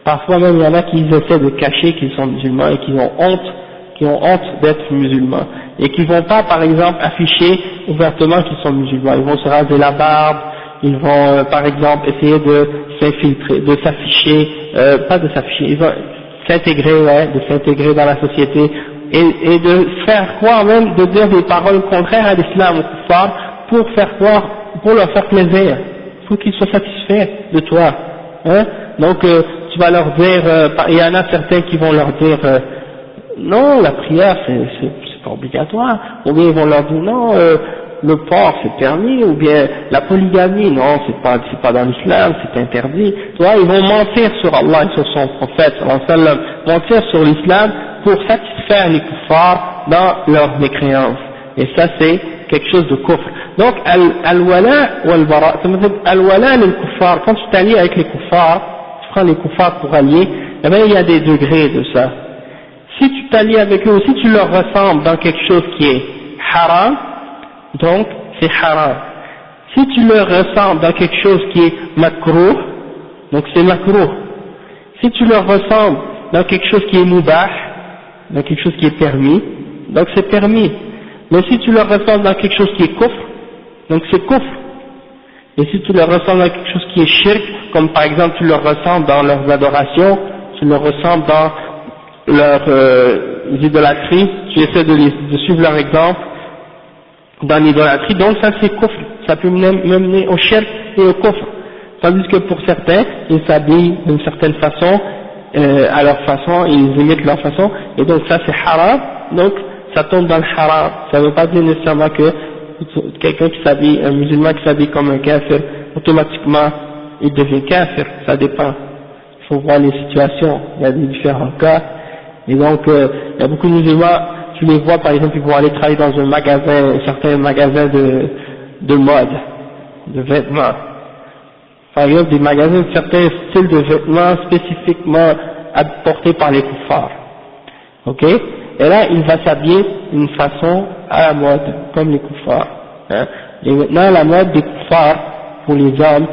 [SPEAKER 1] Parfois même il y en a qui essaient de cacher qu'ils sont musulmans et qui ont honte d'être musulmans et qui vont pas par exemple afficher ouvertement qu'ils sont musulmans. Ils vont se raser la barbe, ils vont par exemple essayer de s'infiltrer, de s'afficher, pas de s'afficher, ils vont s'intégrer dans la société et de faire croire même, de dire des paroles contraires à l'islam, au kuffar, pour leur faire plaisir. Il faut qu'ils soient satisfaits de toi. Hein? Donc tu vas leur dire, il y en a certains qui vont leur dire non, la prière c'est pas obligatoire, ou bien ils vont leur dire non, le porc c'est permis, ou bien la polygamie, non c'est pas dans l'islam, c'est interdit. Tu vois, ils vont mentir sur Allah et sur son prophète, mentir sur l'islam pour satisfaire les kuffars dans leurs mécréances. Et ça c'est quelque chose de kufr. Donc al-wala wal-bara, ça veut dire al-wala lil kuffar, quand tu t'allies avec les kuffars, tu prends les kuffars pour allier, eh bien il y a des degrés de ça. Si tu t'allies avec eux ou si tu leur ressembles dans quelque chose qui est haram, donc c'est haram. Si tu leur ressembles dans quelque chose qui est makruh, donc c'est makruh. Si tu leur ressembles dans quelque chose qui est mubah, dans quelque chose qui est permis, donc c'est permis. Mais si tu leur ressembles dans quelque chose qui est kufr, donc c'est kufr. Et si tu leur ressembles dans quelque chose qui est shirk, comme par exemple tu leur ressembles dans leurs adorations, tu leur ressembles dans leurs idolâtries, tu essaies de suivre leur exemple dans l'idolâtrie, donc ça c'est kufr, ça peut mener au shirk et au kufr. Tandis que pour certains, ils s'habillent d'une certaine façon, à leur façon, ils imitent leur façon, et donc ça c'est haram, donc ça tombe dans le haram. Ça ne veut pas dire nécessairement que quelqu'un qui s'habille, un musulman qui s'habille comme un kafir, automatiquement il devient kafir, ça dépend. Il faut voir les situations, il y a des différents cas, et donc il y a beaucoup de musulmans, tu les vois par exemple, ils vont aller travailler dans un magasin, certains magasins de mode, de vêtements. Par exemple, des magasins de certains styles de vêtements spécifiquement apportés par les kuffars. Ok? Et là, il va s'habiller d'une façon à la mode, comme les kuffars. Hein. Et maintenant, la mode des kuffars, pour les hommes,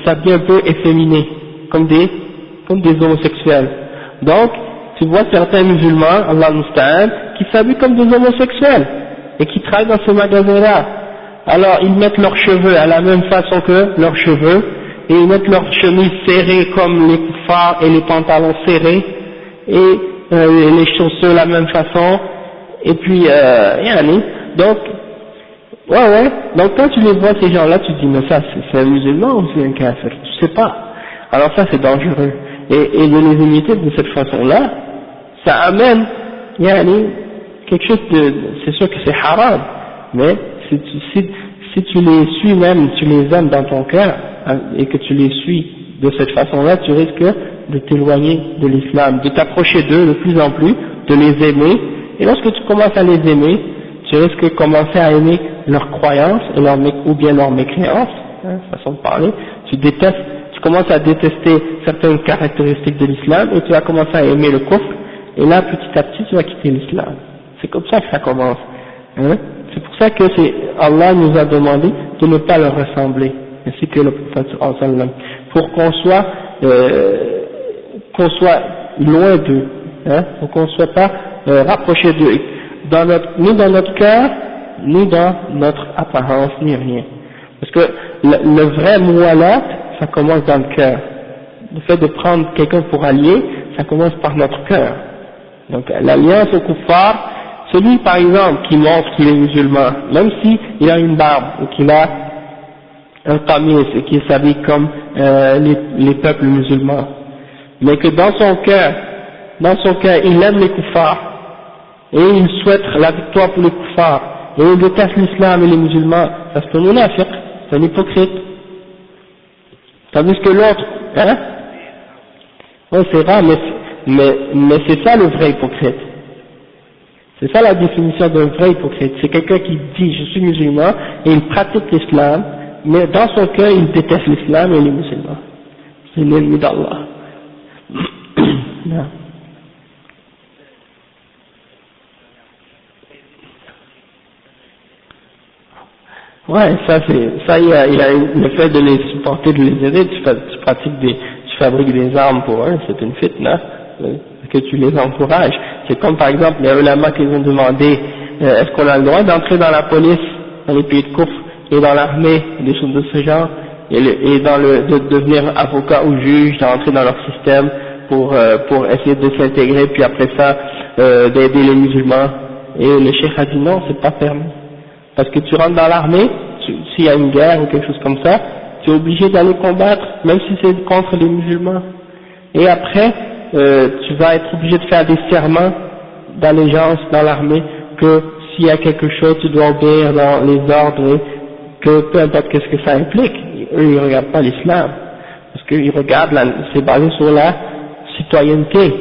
[SPEAKER 1] s'habiller un peu efféminé, comme des homosexuels. Donc, tu vois certains musulmans, Allah musta'an, qui s'habillent comme des homosexuels, et qui travaillent dans ce magasin-là. Alors, ils mettent leurs cheveux à la même façon que leurs cheveux, et ils mettent leurs chemises serrées comme les kuffars, et les pantalons serrés, et les chaussures de la même façon, et puis, donc, donc quand tu les vois ces gens-là, tu te dis, mais ça, c'est un musulman ou c'est un kafir? Tu sais pas. Alors ça, c'est dangereux. Et de les imiter de cette façon-là, ça amène, quelque chose c'est sûr que c'est haram, mais si tu les suis même, tu les aimes dans ton cœur, et que tu les suis de cette façon-là, tu risques de t'éloigner de l'islam, de t'approcher d'eux de plus en plus, de les aimer, et lorsque tu commences à les aimer, tu risques de commencer à aimer leurs croyances, ou bien leurs mécréances, façon de parler, tu commences à détester certaines caractéristiques de l'islam, et tu vas commencer à aimer le kufr, et là, petit à petit, tu vas quitter l'islam. C'est comme ça que ça commence. C'est pour ça que Allah nous a demandé de ne pas leur ressembler, ainsi que le prophète sallam, pour qu'on soit loin d'eux, pour qu'on ne soit pas rapproché d'eux, ni dans notre cœur, ni dans notre apparence, ni rien. Parce que le vrai muwalat, ça commence dans le cœur. Le fait de prendre quelqu'un pour allié, ça commence par notre cœur. Donc l'alliance au kuffar, celui par exemple qui montre qu'il est musulman, même s'il a une barbe ou qu'il a un tamis et qu'il s'habille comme les peuples musulmans, mais que dans son cœur, il aime les kuffars et il souhaite la victoire pour les kuffars et il déteste l'islam et les musulmans, ça c'est un munafiq, c'est un hypocrite. Tandis que l'autre, oui c'est rare, mais c'est ça le vrai hypocrite. C'est ça la définition d'un vrai hypocrite. C'est quelqu'un qui dit je suis musulman et il pratique l'islam, mais dans son cœur il déteste l'islam et les musulmans. C'est l'ennemi d'Allah. Ouais, il y a le fait de les supporter, de les aider, tu fabriques des armes pour eux, c'est une fitna, que tu les encourages. C'est comme par exemple les ulama qui ont demandé, est-ce qu'on a le droit d'entrer dans la police, dans les pays de kufr, et dans l'armée, des choses de ce genre, et de devenir avocat ou juge, d'entrer dans leur système pour essayer de s'intégrer, puis après ça, d'aider les musulmans. Et le cheikh a dit non, c'est pas permis. Parce que tu rentres dans l'armée, s'il y a une guerre ou quelque chose comme ça, tu es obligé d'aller combattre, même si c'est contre les musulmans. Et après, tu vas être obligé de faire des serments d'allégeance dans l'armée, que s'il y a quelque chose, tu dois obéir dans les ordres, et que peu importe qu'est-ce que ça implique. Eux, ils regardent pas l'islam. Parce qu'ils regardent, c'est basé sur la citoyenneté,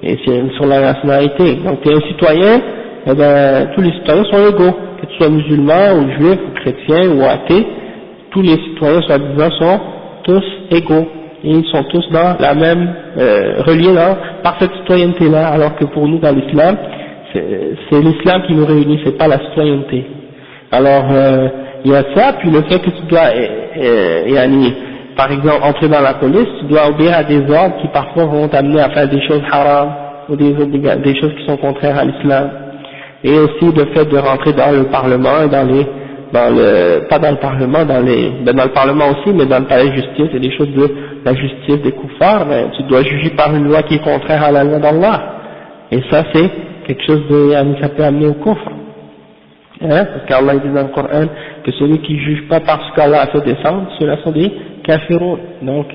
[SPEAKER 1] et c'est sur la nationalité. Donc tu es un citoyen, eh ben, tous les citoyens sont égaux. Que tu sois musulman ou juif ou chrétien ou athée, tous les citoyens soi-disant sont tous égaux et ils sont tous dans la même reliés par cette citoyenneté-là, alors que pour nous dans l'islam, c'est l'islam qui nous réunit, c'est pas la citoyenneté. Alors il y a ça, puis le fait que tu dois par exemple entrer dans la police, tu dois obéir à des ordres qui parfois vont t'amener à faire des choses haram ou des choses qui sont contraires à l'islam. Et aussi le fait de rentrer dans le Parlement et pas dans le Parlement, dans le Parlement aussi, mais dans le palais de justice et des choses de la justice des kuffars, ben, tu dois juger par une loi qui est contraire à la loi d'Allah. Et ça c'est quelque chose ça peut amener au kufr. Parce qu'Allah dit dans le Coran que celui qui juge pas parce qu'Allah a fait descendre, ceux-là sont des kafiroun. Donc,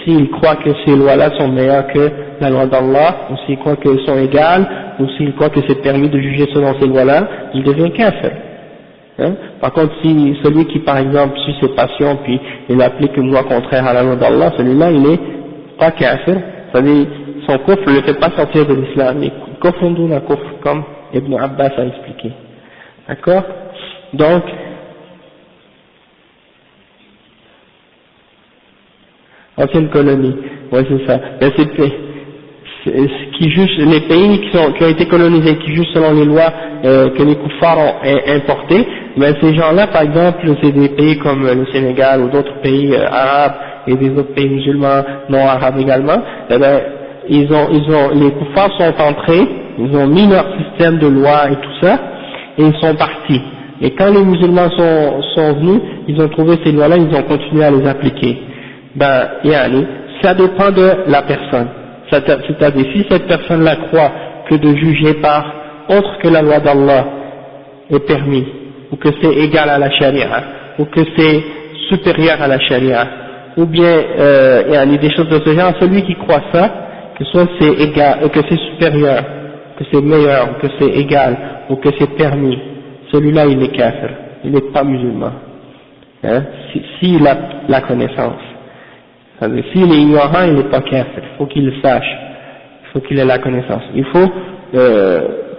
[SPEAKER 1] s'il croit que ces lois-là sont meilleures que la loi d'Allah, ou s'il croit qu'elles sont égales, ou s'il croit que c'est permis de juger selon ces lois-là, il devient kafir. Par contre, si celui qui, par exemple, suit ses passions, puis il applique une loi contraire à la loi d'Allah, celui-là, il est pas kafir, c'est-à-dire, son kufr ne le fait pas sortir de l'islam, il confondit la kufr, comme Ibn Abbas a expliqué. D'accord? Donc, ancienne colonie, ouais c'est ça. Mais qui jugent les pays qui ont été colonisés, qui jugent selon les lois que les kuffars ont importées, Mais ces gens-là, par exemple, c'est des pays comme le Sénégal ou d'autres pays arabes et des autres pays musulmans non arabes également, eh ben, les koufars sont entrés, ils ont mis leur système de loi et tout ça, et ils sont partis. Et quand les musulmans sont venus, ils ont trouvé ces lois-là, ils ont continué à les appliquer. Ben, yani, ça dépend de la personne. C'est-à-dire, si cette personne-là croit que de juger par autre que la loi d'Allah est permis, ou que c'est égal à la charia, ou que c'est supérieur à la charia, ou bien il y a des choses de ce genre, celui qui croit ça, que soit c'est égal, que c'est supérieur, que c'est meilleur, ou que c'est égal, ou que c'est permis, celui-là il est kafir, il n'est pas musulman, hein, s'il a la connaissance. C'est-à-dire, s'il est ignorant, il n'est pas kafir, il faut qu'il le sache, il faut qu'il ait la connaissance, il faut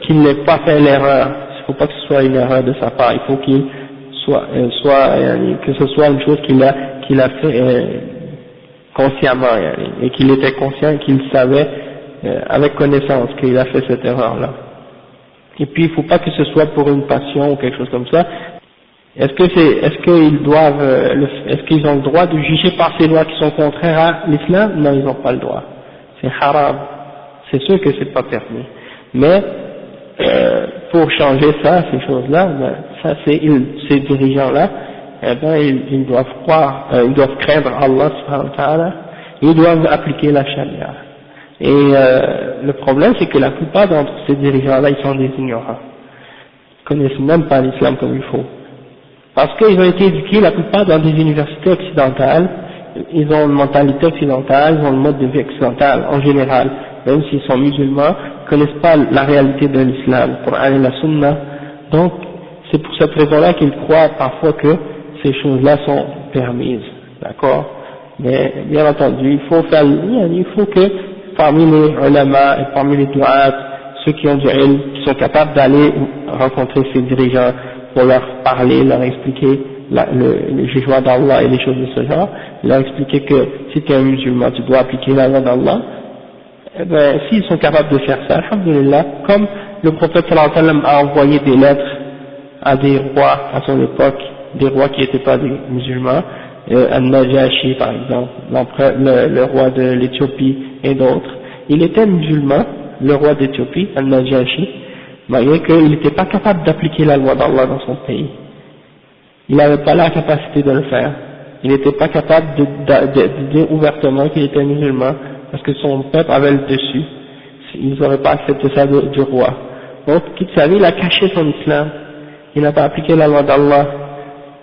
[SPEAKER 1] qu'il n'ait pas fait l'erreur, il ne faut pas que ce soit une erreur de sa part, il faut qu'il que ce soit une chose qu'il a fait consciemment, et qu'il était conscient, qu'il savait avec connaissance qu'il a fait cette erreur-là. Et puis il ne faut pas que ce soit pour une passion ou quelque chose comme ça. Est-ce qu'ils ont le droit de juger par ces lois qui sont contraires à l'islam? Non, ils n'ont pas le droit. C'est haram. C'est sûr que c'est pas permis. Mais pour changer ça, ces choses-là, ben, ça ces dirigeants-là, eh ben ils doivent croire, ils doivent craindre Allah subhanahu wa ta'ala, ils doivent appliquer la charia. Et le problème, c'est que la plupart d'entre ces dirigeants-là, ils sont des ignorants. Ils connaissent même pas l'islam comme il faut. Parce qu'ils ont été éduqués, la plupart dans des universités occidentales, ils ont une mentalité occidentale, ils ont le mode de vie occidental en général, même s'ils sont musulmans, ils connaissent pas la réalité de l'islam, le Coran et la Sunna. Donc, c'est pour cette raison-là qu'ils croient parfois que ces choses-là sont permises, d'accord? Mais, bien entendu, il faut que parmi les ulama et parmi les du'at, ceux qui ont du ilm, qui sont capables d'aller rencontrer ces dirigeants pour leur parler, leur expliquer le jugement d'Allah et les choses de ce genre, leur expliquer que si tu es un musulman, tu dois appliquer la loi d'Allah. Eh ben, s'ils sont capables de faire ça, alhamdulillah, comme le prophète sallallahu alayhi wa sallam a envoyé des lettres à des rois à son époque, des rois qui n'étaient pas des musulmans, Al-Najashi par exemple, le roi de l'Éthiopie et d'autres, il était musulman, le roi d'Éthiopie, Al-Najashi, malgré qu'il n'était pas capable d'appliquer la loi d'Allah dans son pays. Il n'avait pas la capacité de le faire. Il n'était pas capable de dire ouvertement qu'il était musulman, parce que son peuple avait le dessus. Ils n'auraient pas accepté ça du roi. Donc, qu'il savait, il a caché son islam. Il n'a pas appliqué la loi d'Allah.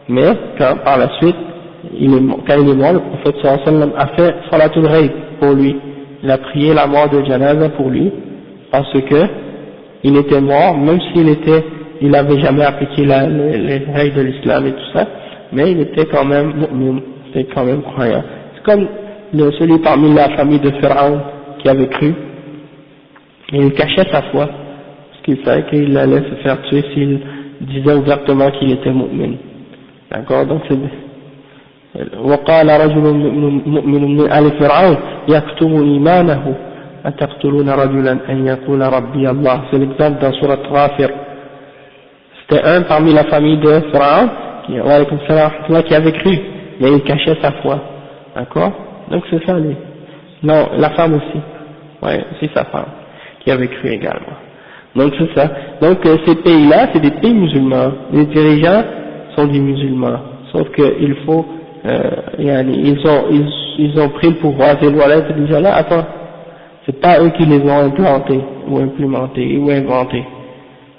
[SPEAKER 1] Mais, par la suite, quand il est mort, le prophèt sallallahu alayhi wa sallam a fait salatul ghaib pour lui. Il a prié la mort de janaza pour lui, parce que il était mort, même il n'avait jamais appliqué les règles de l'islam et tout ça, mais il était quand même mu'min, c'était quand même croyant. C'est comme celui parmi la famille de Pharaon qui avait cru, et il cachait sa foi, parce qu'il savait qu'il allait se faire tuer s'il disait ouvertement qu'il était mu'min. D'accord, donc c'est وقال رجل مؤمن من آل فرعون يكتم إيمانه أتقتلون رجلا أن يقول ربي الله. C'est l'exemple dans Surat Ghafir. C'était un parmi la famille de Pharaon qui avait cru, mais il cachait sa foi. D'accord? Donc c'est ça lui. Non, la femme aussi. Ouais, c'est sa femme qui avait cru également. Donc c'est ça. Donc ces pays-là, c'est des pays musulmans. Les dirigeants sont des musulmans. Sauf qu'il faut, ils ont pris le pouvoir. Ces lois-là, ces dirigeants-là, attends. C'est pas eux qui les ont implantés, ou implémentés, ou inventés.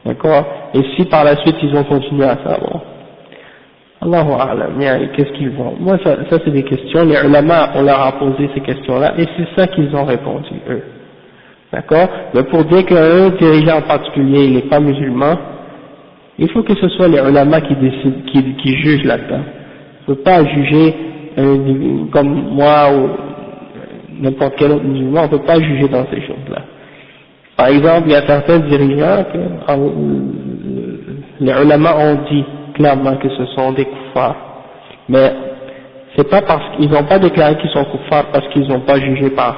[SPEAKER 1] D'accord? Et si par la suite ils ont continué à ça, bon. Allahu A'lam, qu'est-ce qu'ils vont? Moi, ça c'est des questions. Les ulama, on leur a posé ces questions-là, et c'est ça qu'ils ont répondu, eux. D'accord? Mais pour dire qu'un dirigeant en particulier, il n'est pas musulman, il faut que ce soit les ulama qui décident, qui jugent là-dedans. On ne peut pas juger, comme moi, ou n'importe quel autre musulman, on ne peut pas juger dans ces choses-là. Par exemple, il y a certains dirigeants que les ulama ont dit clairement que ce sont des kuffars. Mais c'est pas parce qu'ils n'ont pas déclaré qu'ils sont kuffars parce qu'ils n'ont pas jugé par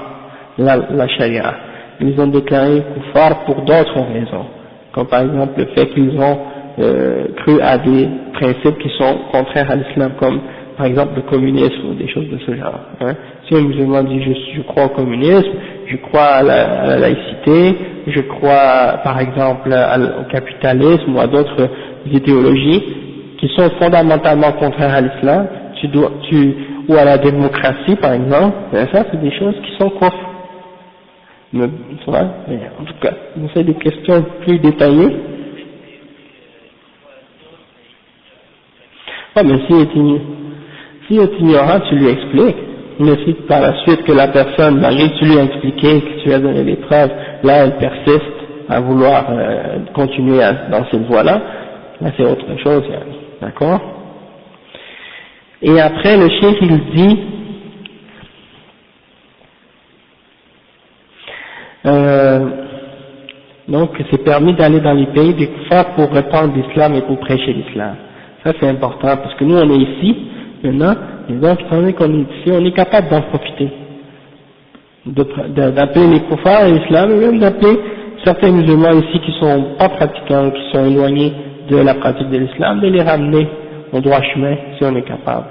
[SPEAKER 1] la charia. Ils ont déclaré kuffars pour d'autres raisons. Comme par exemple le fait qu'ils ont cru à des principes qui sont contraires à l'islam, comme par exemple le communisme ou des choses de ce genre. Hein. Si un musulman dit je crois au communisme, je crois à la laïcité, je crois par exemple au capitalisme ou à d'autres idéologies qui sont fondamentalement contraires à l'islam, ou à la démocratie par exemple, ça c'est des choses qui sont contre. Mais, en tout cas, on fait des questions plus détaillées. Ouais, mais si est ignorant, tu lui expliques. Mais si par la suite que la personne, malgré que tu lui as expliqué, que tu lui as donné des preuves, là elle persiste à vouloir continuer dans cette voie-là, là c'est autre chose, d'accord? Et après le cheikh il dit, donc c'est permis d'aller dans les pays des kuffars pour répandre l'islam et pour prêcher l'islam. Ça c'est important parce que nous on est ici maintenant, et donc étant donné qu'on est ici, on est capable d'en profiter, d'appeler les kuffars à l'islam et même d'appeler certains musulmans ici qui sont pas pratiquants, qui sont éloignés de la pratique de l'islam, de les ramener au droit chemin si on est capable.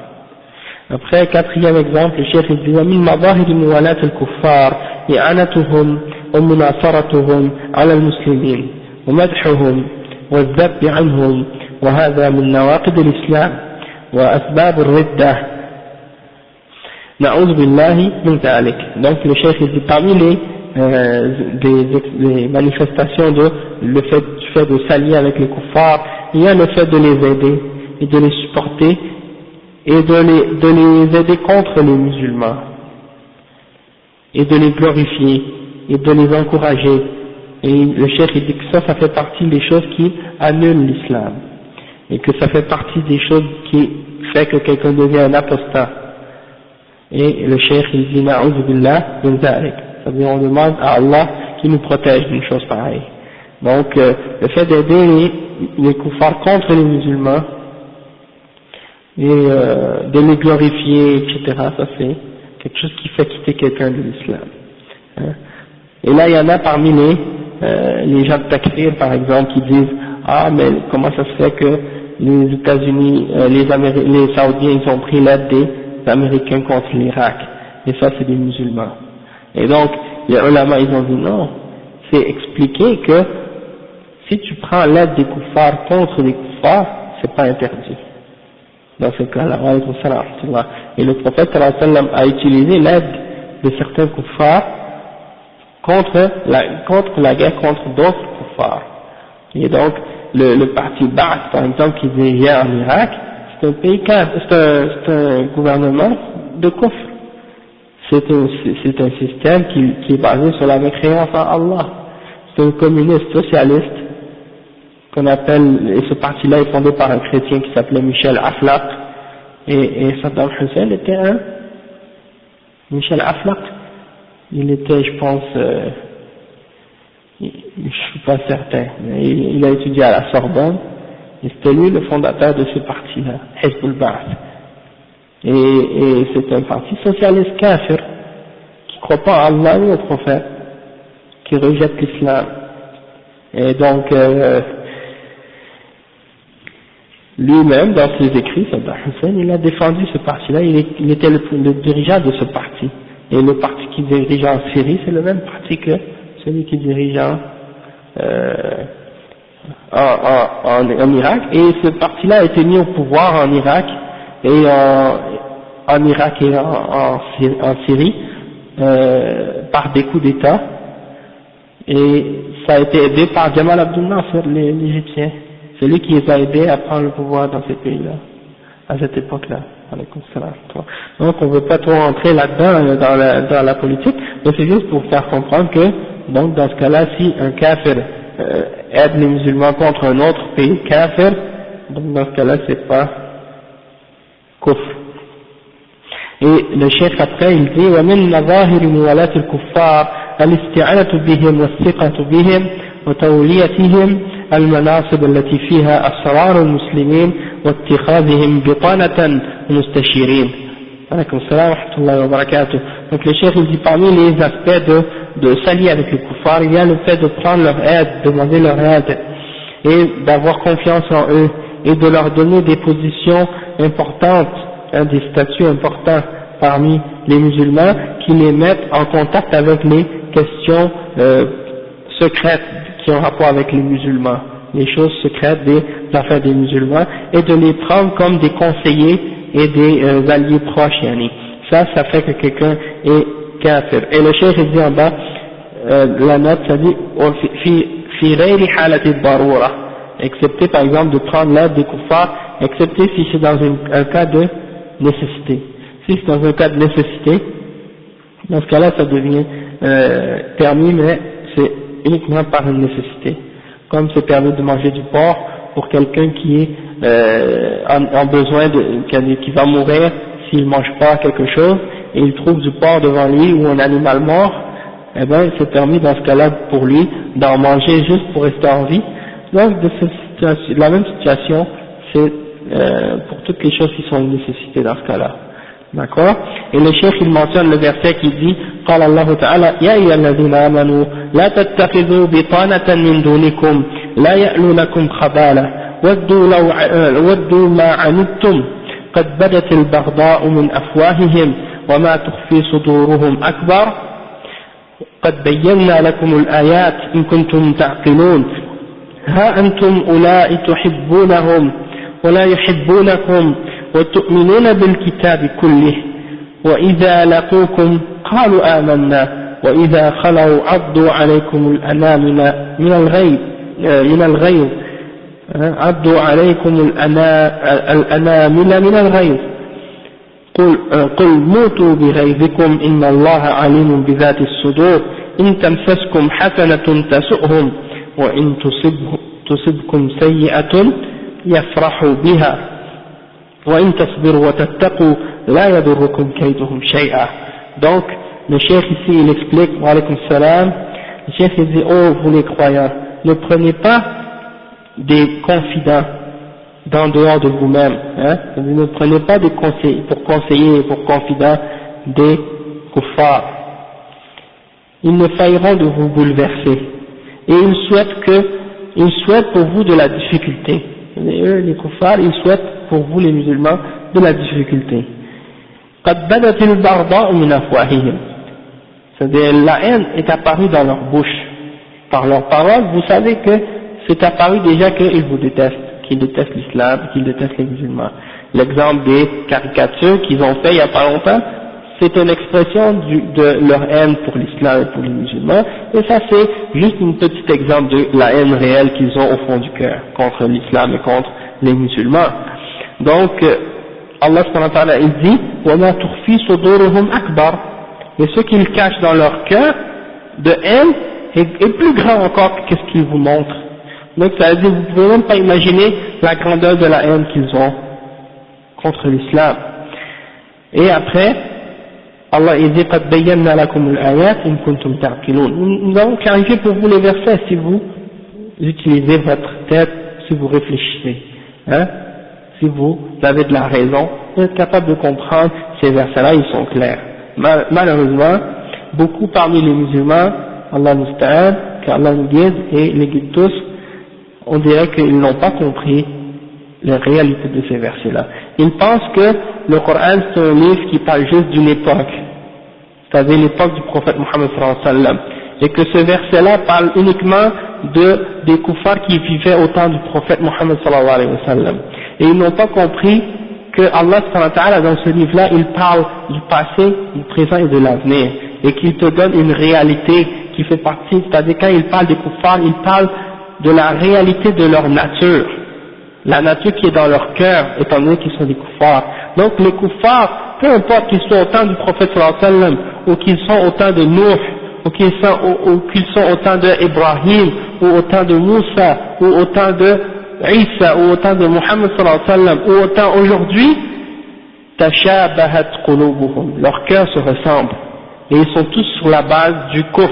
[SPEAKER 1] Après, quatrième exemple, le cheikh dit ومن مظاهر موالاة الكفار إعانتهم ومناصرتهم على المسلمين ومدحهم والذب عنهم وهذا من نواقض الإسلام وأسباب الردة نعوذ بالله من ذلك. Donc le cheikh dit parmi les manifestations de le fait de s'allier avec les kuffars, il y a le fait de les aider et de les supporter et de les aider contre les musulmans et de les glorifier et de les encourager. Et le cheikh il dit que ça fait partie des choses qui annulent l'islam et que ça fait partie des choses qui fait que quelqu'un devient un apostat. Et le cheikh il dit na'udhu billah min dhalik, c'est-à-dire on demande à Allah qui nous protège d'une chose pareille. Donc le fait d'aider les kuffars contre les musulmans et de les glorifier, etc., ça c'est quelque chose qui fait quitter quelqu'un de l'islam. Hein. Et là il y en a parmi les gens de Takfir par exemple qui disent ah mais comment ça se fait que les États-Unis, les Saoudiens ils ont pris l'aide des Américains contre l'Irak, et ça c'est des musulmans. Et donc les ulama ils ont dit non, c'est expliquer que si tu prends l'aide des kuffars contre les kuffars, c'est pas interdit. Dans ce cas-là, et le prophète a utilisé l'aide de certains kuffars contre la guerre contre d'autres kuffars. Et donc, le parti Ba'ath, par exemple, qui dirigeait en Irak, c'est un pays c'est un gouvernement de kufr. C'est un système qui est basé sur la mécréance en Allah. C'est un communiste socialiste qu'on appelle, et ce parti-là est fondé par un chrétien qui s'appelait Michel Aflaq, et Saddam Hussein était un, Michel Aflaq, il était, je pense, je suis pas certain, mais il a étudié à la Sorbonne, et c'était lui le fondateur de ce parti-là, Hizb al-Ba'ath. Et c'est un parti socialiste kafir, qui croit pas en Allah ni au prophète, qui rejette l'islam. Et donc, lui-même, dans ses écrits, Saddam Hussein, il a défendu ce parti-là, il était le dirigeant de ce parti. Et le parti qui dirige en Syrie, c'est le même parti que celui qui dirige en Irak. Et ce parti-là a été mis au pouvoir en Irak et en Syrie par des coups d'État. Et ça a été aidé par Jamal Abdel Nasser, l'Égyptien. C'est lui qui les a aidés à prendre le pouvoir dans ces pays-là, à cette époque-là. Donc on ne veut pas trop entrer là-dedans, dans la politique, mais c'est juste pour faire comprendre que, donc dans ce cas-là, si un kafir aide les musulmans contre un autre pays kafir, donc dans ce cas-là, c'est pas kufr. Et le cheikh après, il dit وَمِنْ مَظَاهِرِ مُوَالَاةِ الْكُفَّارِ الاستعانة بهم والثقة بهم وتوليتهم المناصب التي فيها أسرار المسلمين واتخاذهم بطانة مستشيرين. Alaykoum salam wa rahmatullahi wa barakatuh. Donc le cheikh il dit parmi les aspects de s'allier avec les kuffars, il y a le fait de prendre leur aide, demander leur aide et d'avoir confiance en eux et de leur donner des positions importantes, des statuts importants parmi les musulmans qui les mettent en contact avec les questions secrètes qui ont rapport avec les musulmans, les choses secrètes des affaires des musulmans, et de les prendre comme des conseillers et des alliés proches. Yani. Ça fait que quelqu'un est kafir. Et le cheikh dit en bas, la note, ça dit fi ghayri halati darura, excepté par exemple de prendre l'aide des kuffars, excepté si c'est dans un cas de nécessité. Si c'est dans un cas de nécessité, dans ce cas-là ça devient permis, mais c'est uniquement par une nécessité. Comme c'est permis de manger du porc pour quelqu'un qui est en besoin qui va mourir s'il ne mange pas quelque chose et il trouve du porc devant lui ou un animal mort, eh ben c'est permis dans ce cas-là pour lui d'en manger juste pour rester en vie. Donc de la même situation, c'est pour toutes les choses qui sont une nécessité dans ce cas-là. D'accord? Et le cheikh il mentionne le verset qui dit قال الله تعالى يا أيها الذين آمنوا لا تتخذوا بطانة من دونكم لا يألونكم خبالة ودوا ما عنتم قد بدت البغضاء من أفواههم وما تخفي صدورهم أكبر قد بينا لكم الآيات إن كنتم تعقلون ها أنتم أولئك تحبونهم ولا يحبونكم وتؤمنون بالكتاب كله وإذا لقوكم قالوا آمنا وإذا خلوا عضوا عليكم الأنامل من الغيظ عضوا عليكم الأنامل من الغيظ قل موتوا بغيظكم إن الله عليم بذات الصدور إن تمسسكم حسنة تسؤهم وإن تصبكم سيئة يفرحوا بها وإن تصبروا وتتقوا لا يضركم كيدهم شيئا. Donc le cheikh ici il explique, wa alaykum salam, le cheikh il dit, oh vous les croyants, ne prenez pas des confidents d'en dehors de vous-même, hein? Ne prenez pas des conseils pour conseiller et pour confidents des kuffars. Ils ne failleront de vous bouleverser et ils souhaitent pour vous de la difficulté. Et eux, les kuffars, ils souhaitent pour vous les musulmans de la difficulté. قد بدت البغضاء من أفواههم. C'est-à-dire la haine est apparue dans leur bouche. Par leurs paroles, vous savez que c'est apparu déjà qu'ils vous détestent, qu'ils détestent l'islam, qu'ils détestent les musulmans. L'exemple des caricatures qu'ils ont fait il n'y a pas longtemps, c'est une expression de leur haine pour l'islam et pour les musulmans, et ça c'est juste un petit exemple de la haine réelle qu'ils ont au fond du cœur contre l'islam et contre les musulmans. Donc Allah subhanahu wa ta'ala il dit وَمَا تُخْفِي صُدُورُهُمْ أَكْبَرُ, et ce qu'ils cachent dans leur cœur de haine est plus grand encore que ce qu'ils vous montrent. Donc ça veut dire vous ne pouvez même pas imaginer la grandeur de la haine qu'ils ont contre l'islam. Et après Allah il dit قَدْ بَيَّنَّا لَكُمُ الْآيَاتِ إِن كُنتُمْ تَعْقِلُونَ. Nous avons clarifié pour vous les versets si vous utilisez votre tête, si vous réfléchissez, hein? Si vous avez de la raison, vous êtes capable de comprendre ces versets-là, ils sont clairs. Malheureusement, beaucoup parmi les musulmans, Allah nous ta'ala, qu'Allah nous guide et les guide tous, on dirait qu'ils n'ont pas compris la réalité de ces versets-là. Ils pensent que le Coran c'est un livre qui parle juste d'une époque, c'est-à-dire l'époque du prophète Mohammed sallallahu alayhi wa sallam, et que ce verset-là parle uniquement des kuffars qui vivaient au temps du prophète Mohammed sallallahu alayhi wa sallam. Et ils n'ont pas compris que Allah subhanahu wa ta'ala dans ce livre-là, il parle du passé, du présent et de l'avenir, et qu'il te donne une réalité qui fait partie, c'est-à-dire quand il parle des kuffars, il parle de la réalité de leur nature, la nature qui est dans leur cœur, étant donné qu'ils sont des kuffars. Donc les kuffars, peu importe qu'ils soient au temps du prophète sallallahu alayhi wa sallam, ou qu'ils sont au temps de Nuh, ou qu'ils sont au temps d'Ibrahim, ou au temps de Moussa, ou au temps de Isa, ou au temps de Muhammad sallallahu alayhi wa sallam, ou au temps aujourd'hui, tashabahat qulubuhum, leur cœur se ressemble, et ils sont tous sur la base du kufr,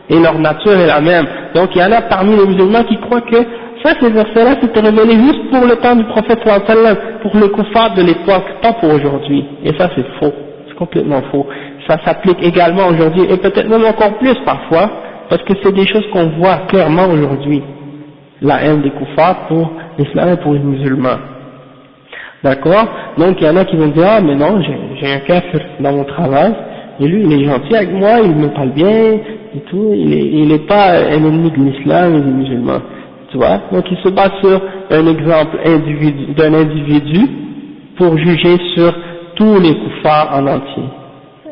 [SPEAKER 1] et leur nature est la même. Donc il y en a parmi les musulmans qui croient que ça, ces versets-là, c'était révélé juste pour le temps du prophète sallallahu alayhi wa sallam, pour les kuffars de l'époque, pas pour aujourd'hui. Et ça c'est faux, c'est complètement faux. Ça s'applique également aujourd'hui, et peut-être même encore plus parfois, parce que c'est des choses qu'on voit clairement aujourd'hui. la haine des kuffars pour l'islam et pour les musulmans. D'accord? Donc il y en a qui vont dire, ah mais non, j'ai un kafir dans mon travail, et lui il est gentil avec moi, il me parle bien, et tout, il est pas un ennemi de l'islam et des musulmans. Tu vois? Donc il se base sur un exemple d'un individu pour juger sur tous les kuffars en entier.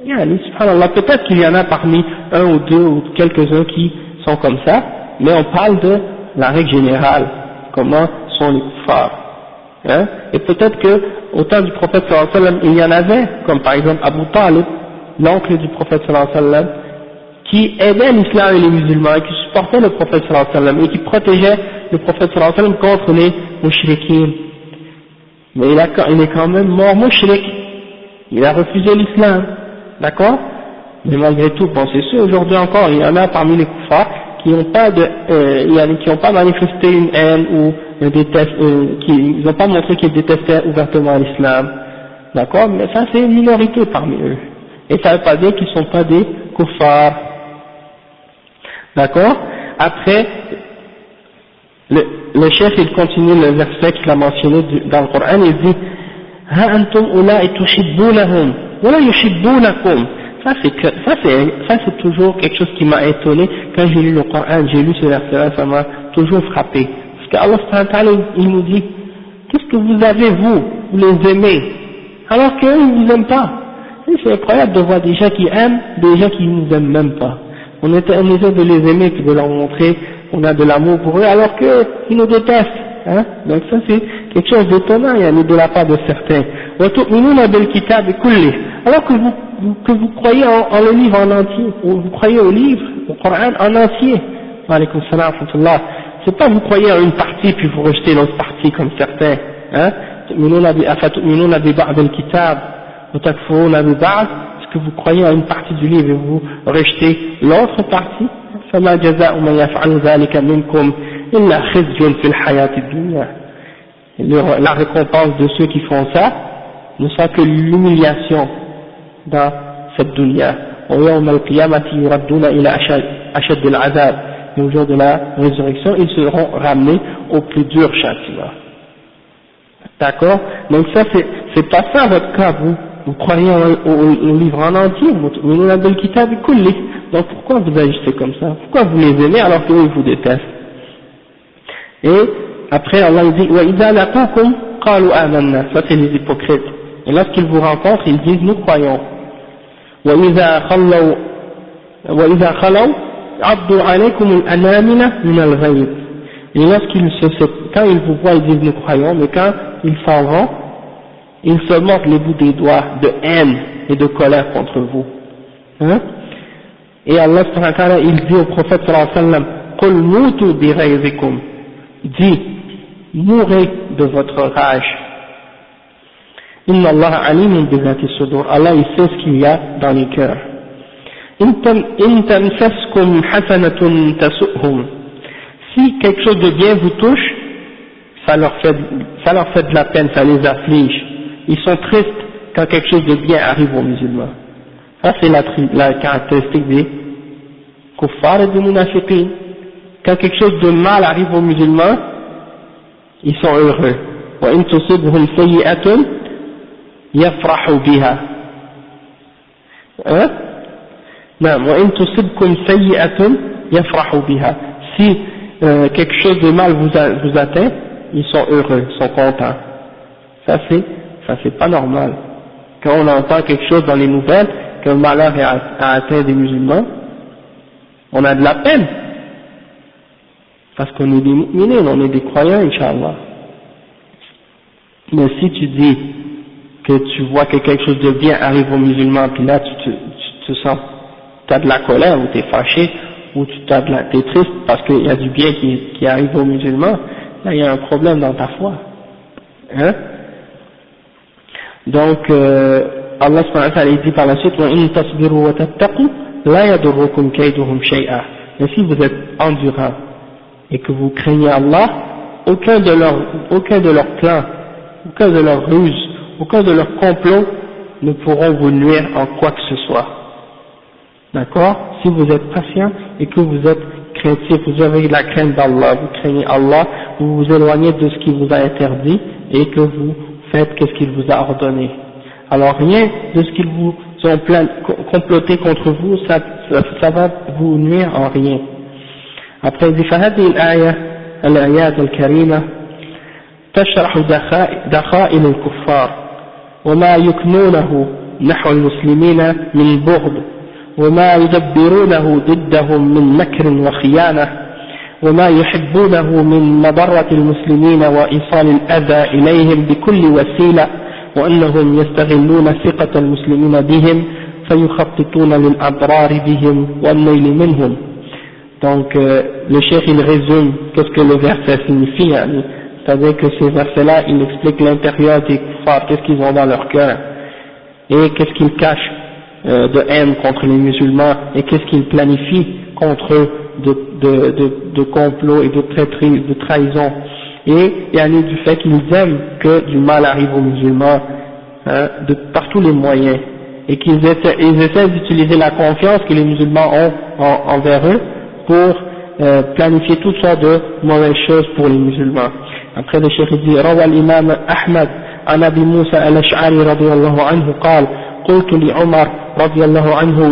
[SPEAKER 1] Subhanallah, peut-être qu'il y en a parmi un ou deux ou quelques-uns qui sont comme ça, mais on parle de la règle générale, comment sont les kuffars. Hein? Et peut-être que au temps du prophète sallallahu alayhi wa sallam, il y en avait, comme par exemple Abu Talib, l'oncle du prophète sallallahu alayhi wa sallam, qui aidait l'islam et les musulmans, et qui supportait le prophète sallallahu alayhi wa sallam, et qui protégeait le prophète sallallahu alayhi wa sallam contre les mouchriquins. Mais il est quand même mort mouchrik, il a refusé l'islam, d'accord? Mais malgré tout, bon c'est sûr, aujourd'hui encore, il y en a parmi les kuffars qui n'ont pas qui n'ont pas manifesté une haine ou qui n'ont pas montré qu'ils détestaient ouvertement l'islam, d'accord? Mais ça c'est une minorité parmi eux, et ça ne veut pas dire qu'ils ne sont pas des kuffars, d'accord? Après, le chef il continue le verset qu'il a mentionné dans le Coran, il dit ha antum ula'i tuhibbunahum wa la yuhibbunakum. Ça c'est toujours quelque chose qui m'a étonné quand j'ai lu le Coran, j'ai lu ce verset-là, ça m'a toujours frappé. Parce qu'Allah subhanahu wa ta'ala il nous dit, qu'est-ce que vous avez vous les aimez, alors qu'eux ils ne vous aiment pas. Et c'est incroyable de voir des gens qui aiment, des gens qui ne nous aiment même pas. On essaie de les aimer, puis de leur montrer qu'on a de l'amour pour eux, alors qu'ils nous détestent. Hein? Donc ça c'est quelque chose d'étonnant, il y a de la part de certains. Alors que vous croyez en le livre en entier, ou vous croyez au livre, au Coran en entier. Alaykoum salam wa rahmatullah. C'est pas vous croyez en une partie puis vous rejetez l'autre partie comme certains. Hein? Est-ce que vous croyez en une partie du livre et vous rejetez l'autre partie? فما جزاء من يفعل ذلك منكم إلا خزي في الحياة الدنيا. La récompense de ceux qui font ça ne sera que l'humiliation dans cette dunya. ويوم القيامة يردون إلى أشد العذاب. Et au jour de la résurrection, ils seront ramenés au plus dur châtiment. D'accord? Donc ça c'est pas ça votre cas, vous croyez au livre en entier, donc pourquoi vous agissez comme ça? Pourquoi vous les aimez alors qu'eux vous détestent? Et après Allah dit وَإِذَا لَقُوكُمْ قَالُوا آمَنَّا. Ça c'est les hypocrites. Et lorsqu'ils vous rencontrent, ils disent nous croyons. وَإِذَا خَلَوْا عَضُّوا عَلَيْكُمُ الْأَنَامِلَ مِنَ الْغَيْظِ. Et quand ils vous voient, ils disent nous croyons, mais quand ils s'en vont, ils se mordent les bouts des doigts de haine et de colère contre vous. Hein? Et Allah subhanahu wa ta'ala, il dit au prophète sallallahu alayhi wa sallam, قُلْ مُوتُوا بِغَيْظِكُمْ. Dis, mourrez de votre rage. Inna Allah alimun bizati sudur. Allah il sait ce qu'il y a dans les cœurs. In tamsaskum hasanatun tasu'hum. Si quelque chose de bien vous touche, ça leur fait de la peine, ça les afflige. Ils sont tristes quand quelque chose de bien arrive aux musulmans. Ça c'est la caractéristique des kuffars et des munafiqin. Quand quelque chose de mal arrive aux musulmans, ils sont heureux. Wa in tusibhum sayyi'atun yafrahu biha. Hein? Non, wa in tusibkum sayyi'atun yafrahu biha. Si quelque chose de mal vous atteint, ils sont heureux, ils sont contents. Ça c'est pas normal. Quand on entend quelque chose dans les nouvelles, qu'un malheur a atteint des musulmans, on a de la peine. Parce qu'on est des mu'minins, on est des croyants, Inch'Allah. Mais si tu dis que tu vois que quelque chose de bien arrive aux musulmans, puis là tu sens, tu as de la colère, ou tu es fâché, ou tu es triste parce qu'il y a du bien qui arrive aux musulmans, là il y a un problème dans ta foi. Hein? Donc, Allah subhanahu wa ta'ala dit par la suite, وَإِن تَصْبِرُوا وَتَتَّقُوا لَا يَضُرُّكُمْ كَيْدُهُمْ شَيْئًا. Mais si vous êtes endurant et que vous craignez Allah, aucun de leurs plans, aucun de leurs ruses, aucun de leurs complots ne pourront vous nuire en quoi que ce soit. D'accord? Si vous êtes patient et que vous êtes craintif, vous avez la crainte d'Allah, vous craignez Allah, vous vous éloignez de ce qu'il vous a interdit et que vous faites ce qu'il vous a ordonné. Alors rien de ce qu'ils vous ont comploté contre vous, ça va vous nuire en rien. Après, il dit فهذه الآيات الكريمة تشرح دخائل الكفار وما يكنونه نحو المسلمين من بغض وما يدبرونه ضدهم من مكر وخيانة وما يحبونه من مضرة المسلمين وإيصال الأذى إليهم بكل وسيلة وأنهم يستغلون ثقة المسلمين بهم فيخططون للأضرار بهم والنيل منهم. Donc le cheikh il résume qu'est-ce que le verset signifie, c'est-à-dire que ces versets-là il explique l'intérieur des kuffars, qu'est-ce qu'ils ont dans leur cœur et qu'est-ce qu'ils cachent de haine contre les musulmans et qu'est-ce qu'ils planifient contre eux de complot et de traîtrise, de trahison, et du fait qu'ils aiment que du mal arrive aux musulmans par tous les moyens, et qu'ils essaient d'utiliser la confiance que les musulmans ont envers eux pour planifier toutes sortes de mauvaises choses pour les musulmans. Après le cheikh dit روى الإمام أحمد عن أبي موسى الأشعري رضي الله عنه قال قلت لعمر رضي الله عنه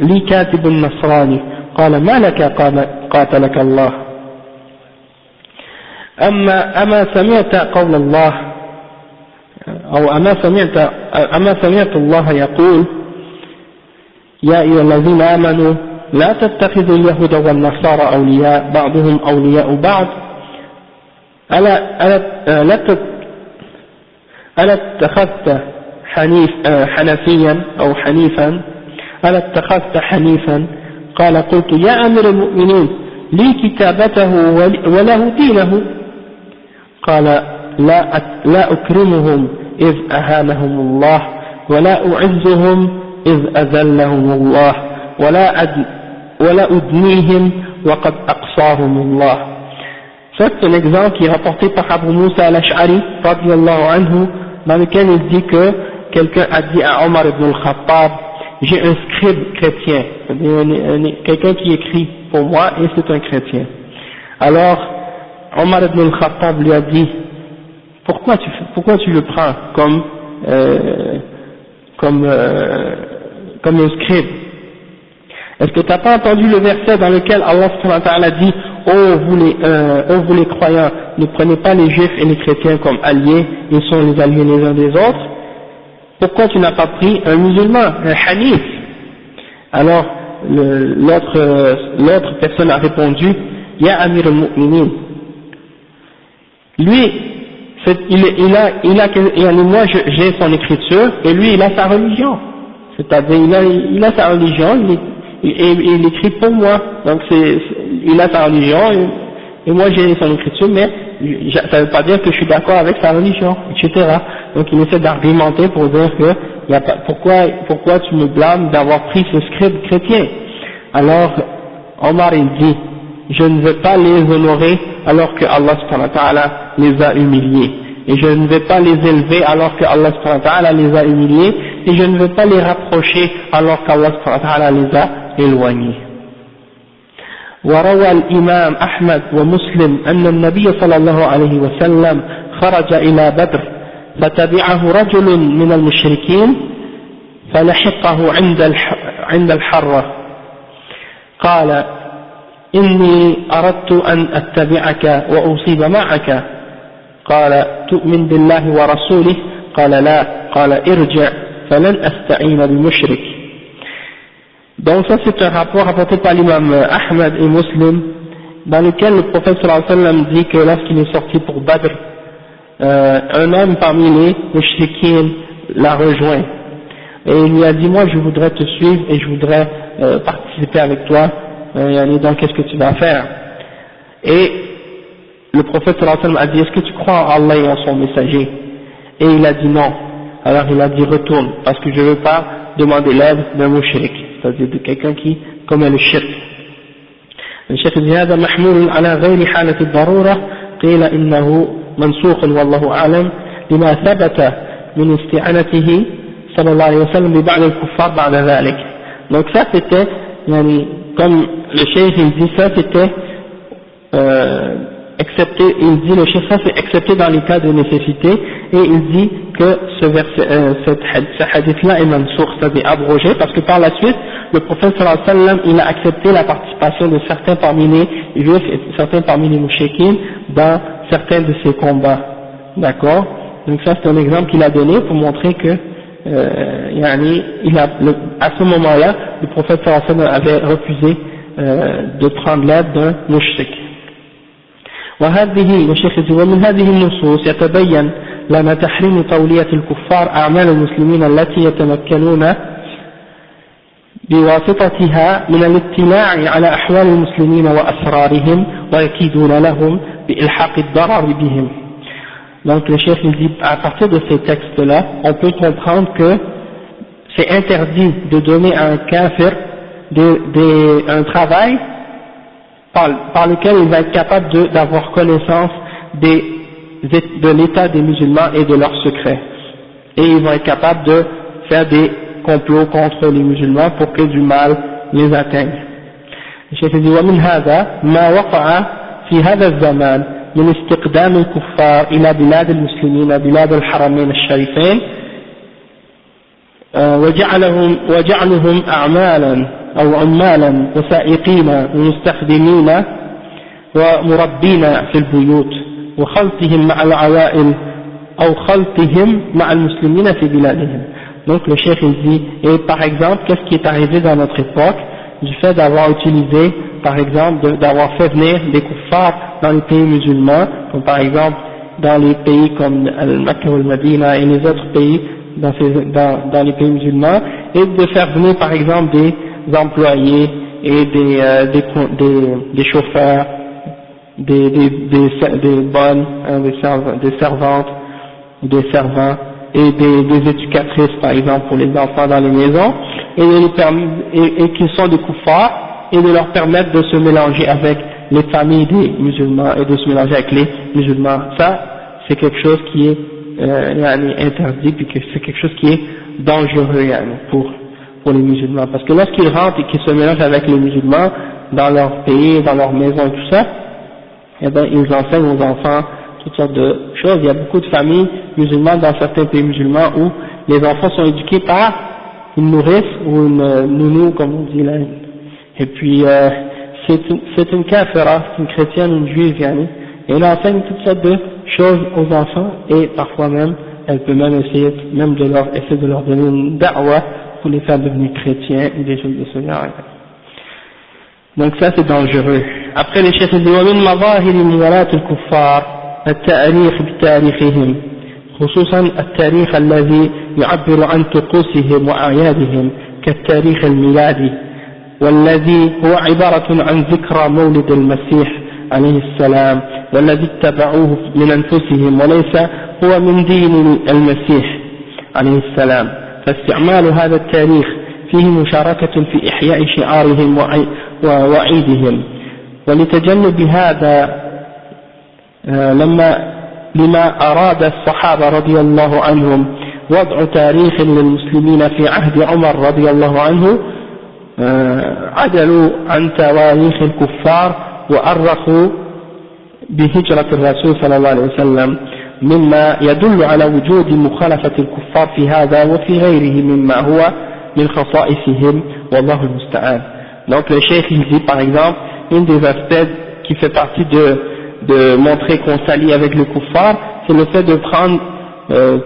[SPEAKER 1] لي كاتب نصراني قال ما لك قاتلك الله أما سمعت قول الله أو أما سمعت الله يقول يا أيها الذين آمنوا لا تتخذوا اليهود والنصارى أولياء بعضهم أولياء بعض ألا اتخذت حنفيا أو حنيفا ألا اتخذت حنيفا قال قلت يا أمير المؤمنين لي كتابته وله دينه قال لا أكرمهم إذ أهانهم الله ولا أعزهم إذ أذلهم الله ولا أدنيهم وقد أقصاهم الله. Ça c'est un exemple qui est rapporté par Abu Musa al-Ash'ari radiyallahu anhu, dans lequel il dit que quelqu'un a dit à Omar ibn al-Khattab, j'ai un scribe chrétien, quelqu'un qui écrit pour moi et c'est un chrétien. Alors Omar ibn al-Khattab lui a dit, pourquoi tu le prends comme un scribe? Est-ce que tu n'as pas entendu le verset dans lequel Allah subhanahu wa ta'ala dit ô vous les croyants, ne prenez pas les juifs et les chrétiens comme alliés, ils sont les alliés les uns des autres? Pourquoi tu n'as pas pris un musulman, un hanif? Alors l'autre personne a répondu, Ya Amir al-Mu'minin. Lui, moi j'ai son écriture et lui il a sa religion. C'est-à-dire il a sa religion, il écrit pour moi, donc il a sa religion et moi j'ai son écriture, mais ça ne veut pas dire que je suis d'accord avec sa religion, etc. Donc il essaie d'argumenter pour dire que pourquoi tu me blâmes d'avoir pris ce scribe chrétien? Alors Omar il dit, je ne vais pas les honorer alors que Allah subhanahu wa ta'ala les a humiliés, et je ne vais pas les élever alors que Allah subhanahu wa ta'ala les a humiliés, et je ne vais pas les rapprocher alors qu'Allah subhanahu wa ta'ala les a éloignés. وروى الإمام أحمد ومسلم أن النبي صلى الله عليه وسلم خرج إلى بدر فتبعه رجل من المشركين فلحقه عند الحرة قال إني أردت أن أتبعك وأصيب معك قال تؤمن بالله ورسوله قال لا قال ارجع فلن أستعين بمشرك. Donc ça c'est un rapport rapporté par l'imam Ahmad et Muslim, dans lequel le prophète sallallahu alayhi wa sallam dit que lorsqu'il est sorti pour Badr, un homme parmi les mushrikin l'a rejoint et il lui a dit, moi je voudrais te suivre et je voudrais participer avec toi, donc qu'est-ce que tu vas faire? Et le prophète sallallahu alayhi wa sallam a dit, est-ce que tu crois en Allah et en son messager? Et il a dit non. Alors il a dit, retourne, parce que je ne veux pas demander l'aide d'un mushrik, c'est-à-dire de quelqu'un qui commet le shirk. Le shirk dit, هذا محمول على غير حالة الضرورة قيل إنه منسوخ والله أعلم لما ثبت من استعانته صلى الله عليه وسلم ببعض الكفار بعد ذلك. Donc ça c'était comme le cheikh il dit ça c'était accepté, il dit le cheikh ça c'est accepté dans les cas de nécessité, et il dit que ce verset, ce hadith-là est mansoukh, c'est-à-dire abrogé, parce que par la suite, le prophète sallallahu alayhi wa sallam, il a accepté la participation de certains parmi les juifs et certains parmi les mouchriquines dans certains de ses combats. D'accord? Donc ça c'est un exemple qu'il a donné pour montrer que à ce moment-là, le prophète sallallahu alayhi wa sallam avait refusé de prendre l'aide d'un mouchrik. وهذه الشيخ ومن هذه النصوص يتبين لنا تحريم تولية الكفار أعمال المسلمين التي يتمكنون بواسطتها من الاطلاع على أحوال المسلمين وأسرارهم ويكيدون لهم بإلحاق الضرر بهم. Donc le chef dit, à partir de ces textes-là, on peut comprendre que c'est interdit de donner à un kafir un travail par lequel il va être capable d'avoir connaissance de l'état des musulmans et de leurs secrets. Et il va être capable de faire des complots contre les musulmans pour que du mal les atteigne. Le chef dit, ومن هذا ما وقع في هذا الزمان من استقدام الكفار إلى بلاد المسلمين بلاد الحرمين الشريفين وجعلهم أعمالا أو عمالا وسائقين ومستخدمين ومربين في البيوت وخلطهم مع العوائل أو خلطهم مع المسلمين في بلادهم. Donc le cheikh il dit, et par exemple, qu'est-ce qui est arrivé dans notre époque du fait d'avoir utilisé, par exemple, d'avoir fait venir des kuffars dans les pays musulmans, comme par exemple dans les pays comme Al-Makka ou Al-Madina et les autres pays dans les pays musulmans, et de faire venir par exemple des employés et des chauffeurs, des bonnes, des servantes, des servants et des éducatrices par exemple pour les enfants dans les maisons, et qui sont des kuffars, et de leur permettre de se mélanger avec les familles des musulmans et de se mélanger avec les musulmans. Ça c'est quelque chose qui est interdit, puis que c'est quelque chose qui est dangereux pour les musulmans, parce que lorsqu'ils rentrent et qu'ils se mélangent avec les musulmans dans leur pays, dans leur maison et tout ça, eh ben ils enseignent aux enfants toutes sortes de choses. Il y a beaucoup de familles musulmanes dans certains pays musulmans où les enfants sont éduqués par une nourrice ou une nounou comme on dit là, et puis c'est une kafira, c'est une chrétienne, une juive et elle enseigne toutes sortes de choses aux enfants, et parfois même elle peut même essayer de leur donner une da'wa pour les faire devenir chrétiens ou des choses de ce genre. Donc ça c'est dangereux. Après les chefs disent ومن مظاهر موالاة الكفار التاريخ بتاريخهم خصوصا التاريخ الذي يعبر عن طقوسهم وأعيادهم كالتاريخ الميلادي والذي هو عبارة عن ذكرى مولد المسيح عليه السلام والذي اتبعوه من أنفسهم وليس هو من دين المسيح عليه السلام. فاستعمال هذا التاريخ فيه مشاركة في إحياء شعارهم وعيدهم. ولتجنب هذا لما أراد الصحابة رضي الله عنهم وضع تاريخ للمسلمين في عهد عمر رضي الله عنه عدلوا عن تواريخ الكفار وأرخوا بهجرة الرسول صلى الله عليه وسلم مما يدل على وجود مخالفة الكفار في هذا وفي غيره مما هو من خصائصهم والله المستعان. Donc le cheikh il dit par exemple, une des aspects qui fait partie de montrer qu'on s'allie avec le kuffar, c'est le fait de prendre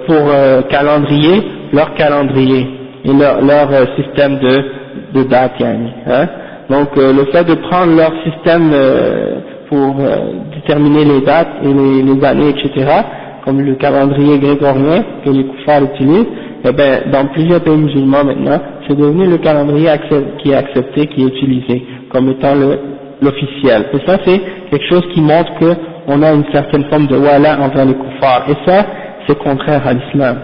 [SPEAKER 1] pour calendrier leur calendrier et leur système de date hein. Donc le fait de prendre leur système pour déterminer les dates et les années etc., comme le calendrier grégorien que les kuffars utilisent, eh ben, dans plusieurs pays musulmans maintenant, c'est devenu le calendrier qui est accepté, qui est utilisé comme étant l'officiel. Et ça c'est quelque chose qui montre qu'on a une certaine forme de wala envers les kuffars. Et ça, c'est contraire à l'islam.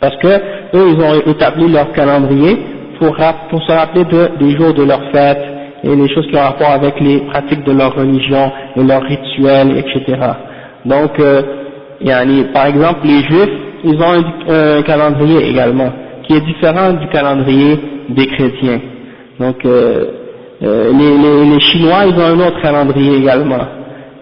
[SPEAKER 1] Parce que eux, ils ont établi leur calendrier pour se rappeler des jours de leur fête et les choses qui ont rapport avec les pratiques de leur religion et leurs rituels, etc. Donc, par exemple, les juifs, ils ont un calendrier également, qui est différent du calendrier des chrétiens. Donc, les Chinois, ils ont un autre calendrier également.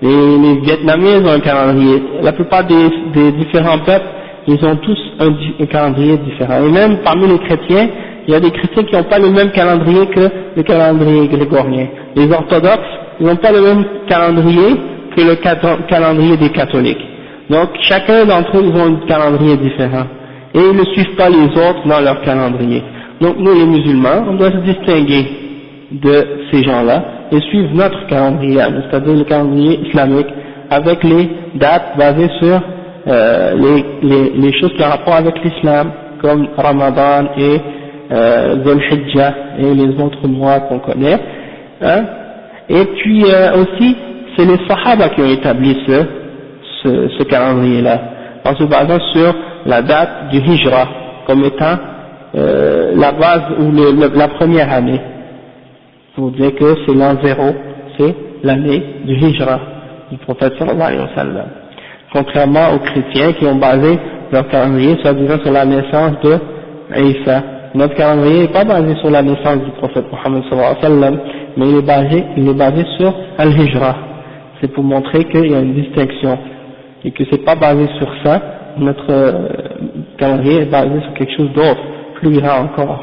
[SPEAKER 1] Les Vietnamiens, ils ont un calendrier. La plupart des différents peuples, ils ont tous un calendrier différent. Et même parmi les chrétiens, il y a des chrétiens qui n'ont pas le même calendrier que le calendrier grégorien. Les orthodoxes, ils n'ont pas le même calendrier que le calendrier des catholiques. Donc chacun d'entre eux, ils ont un calendrier différent. Et ils ne suivent pas les autres dans leur calendrier. Donc nous les musulmans, on doit se distinguer de ces gens-là et suivre notre calendrier, c'est-à-dire le calendrier islamique, avec les dates basées sur les choses qui ont rapport avec l'islam, comme Ramadan et Dhul Hijjah et les autres mois qu'on connaît. Hein. Et puis aussi, c'est les Sahaba qui ont établi ce calendrier-là, en se basant sur la date du Hijra, comme étant la base ou la première année. Vous dire que c'est l'an 0, c'est l'année du Hijra, du prophète sallallahu alayhi wa sallam. Contrairement aux chrétiens qui ont basé leur calendrier soi-disant sur la naissance de Isa. Notre calendrier n'est pas basé sur la naissance du prophète Mohammed sallallahu alayhi wa sallam, mais il est basé sur Al-Hijra. C'est pour montrer qu'il y a une distinction et que c'est pas basé sur ça. Notre calendrier est basé sur quelque chose d'autre, plus grand encore.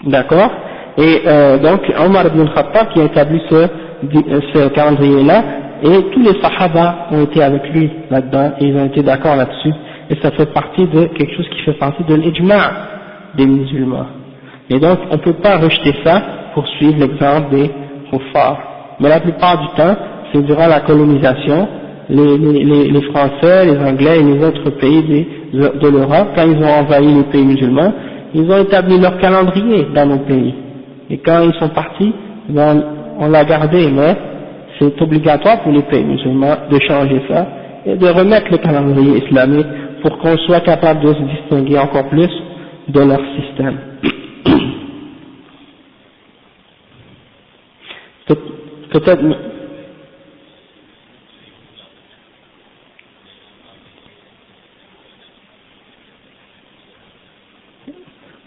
[SPEAKER 1] D'accord? Et donc Omar ibn Khattab qui a établi ce calendrier-là, et tous les Sahaba ont été avec lui là-dedans, et ils ont été d'accord là-dessus, et ça fait partie de quelque chose qui fait partie de l'ijma' des musulmans. Et donc on ne peut pas rejeter ça pour suivre l'exemple des kuffars. Mais la plupart du temps, c'est durant la colonisation, les Français, les Anglais et les autres pays de l'Europe, quand ils ont envahi les pays musulmans, ils ont établi leur calendrier dans nos pays. Et quand ils sont partis, on l'a gardé, mais c'est obligatoire pour les pays musulmans de changer ça et de remettre le calendrier islamique pour qu'on soit capable de se distinguer encore plus de leur système. Peut-être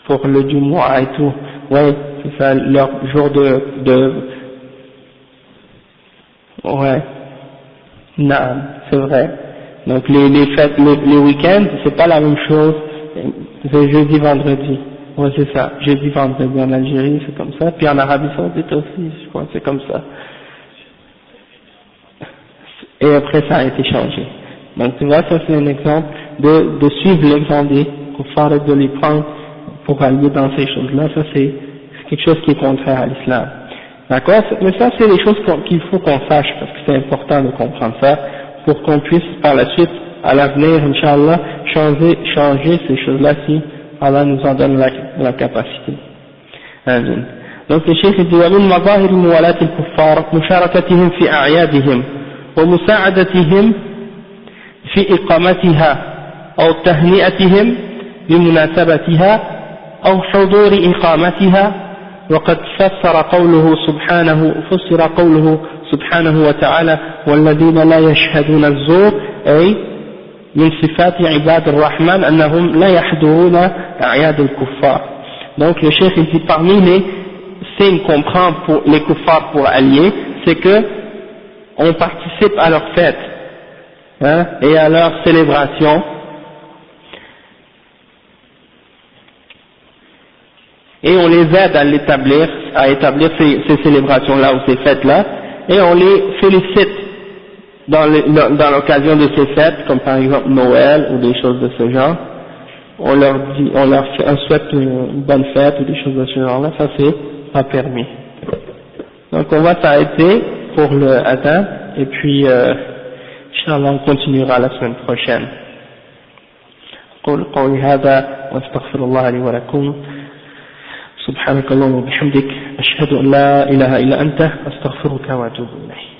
[SPEAKER 1] pour le Jumu'ah et tout, ouais, c'est ça, leur jour ouais, non, c'est vrai. Donc les fêtes, les week-ends, c'est pas la même chose, c'est jeudi, vendredi, ouais c'est ça, jeudi, vendredi en Algérie, c'est comme ça, puis en Arabie Saoudite aussi, je crois que c'est comme ça. Et après ça a été changé. Donc tu vois, ça c'est un exemple de suivre l'exemple des kuffars et de les prendre pour aller dans ces choses-là, ça c'est quelque chose qui est contraire à l'islam. D'accord? Mais ça c'est des choses qu'il faut qu'on sache, parce que c'est important de comprendre ça, pour qu'on puisse par la suite, à l'avenir, Inch'Allah, changer ces choses-là si Allah nous en donne la capacité. Amen. Donc le cheikh dit ومن مظاهر موالاة الكفار مشاركتهم في أعيادهم ومساعدتهم في إقامتها أو تهنئتهم بمناسبتها أو حضور إقامتها وقد فسر قوله سبحانه وتعالى والذين لا يشهدون الزور أي من صفات عباد الرحمن أنهم لا يحضرون أعياد الكفار. Donc le cheikh dit parmi les signes qu'on prend pour les kuffars pour allier, c'est que on participe à leurs fêtes, hein, et à leurs célébrations, et on les aide à établir ces célébrations-là ou ces fêtes-là, et on les félicite dans l'occasion de ces fêtes, comme par exemple Noël ou des choses de ce genre. On souhaite une bonne fête ou des choses de ce genre-là, ça c'est pas permis. Donc on va s'arrêter pour le adhan, et puis Inch'Allah on continuera la semaine prochaine. قولوا قولي هذا واستغفر الله لي ولكم سبحانك اللهم وبحمدك أشهد أن لا إله إلا أنت أستغفرك وأتوب إليك.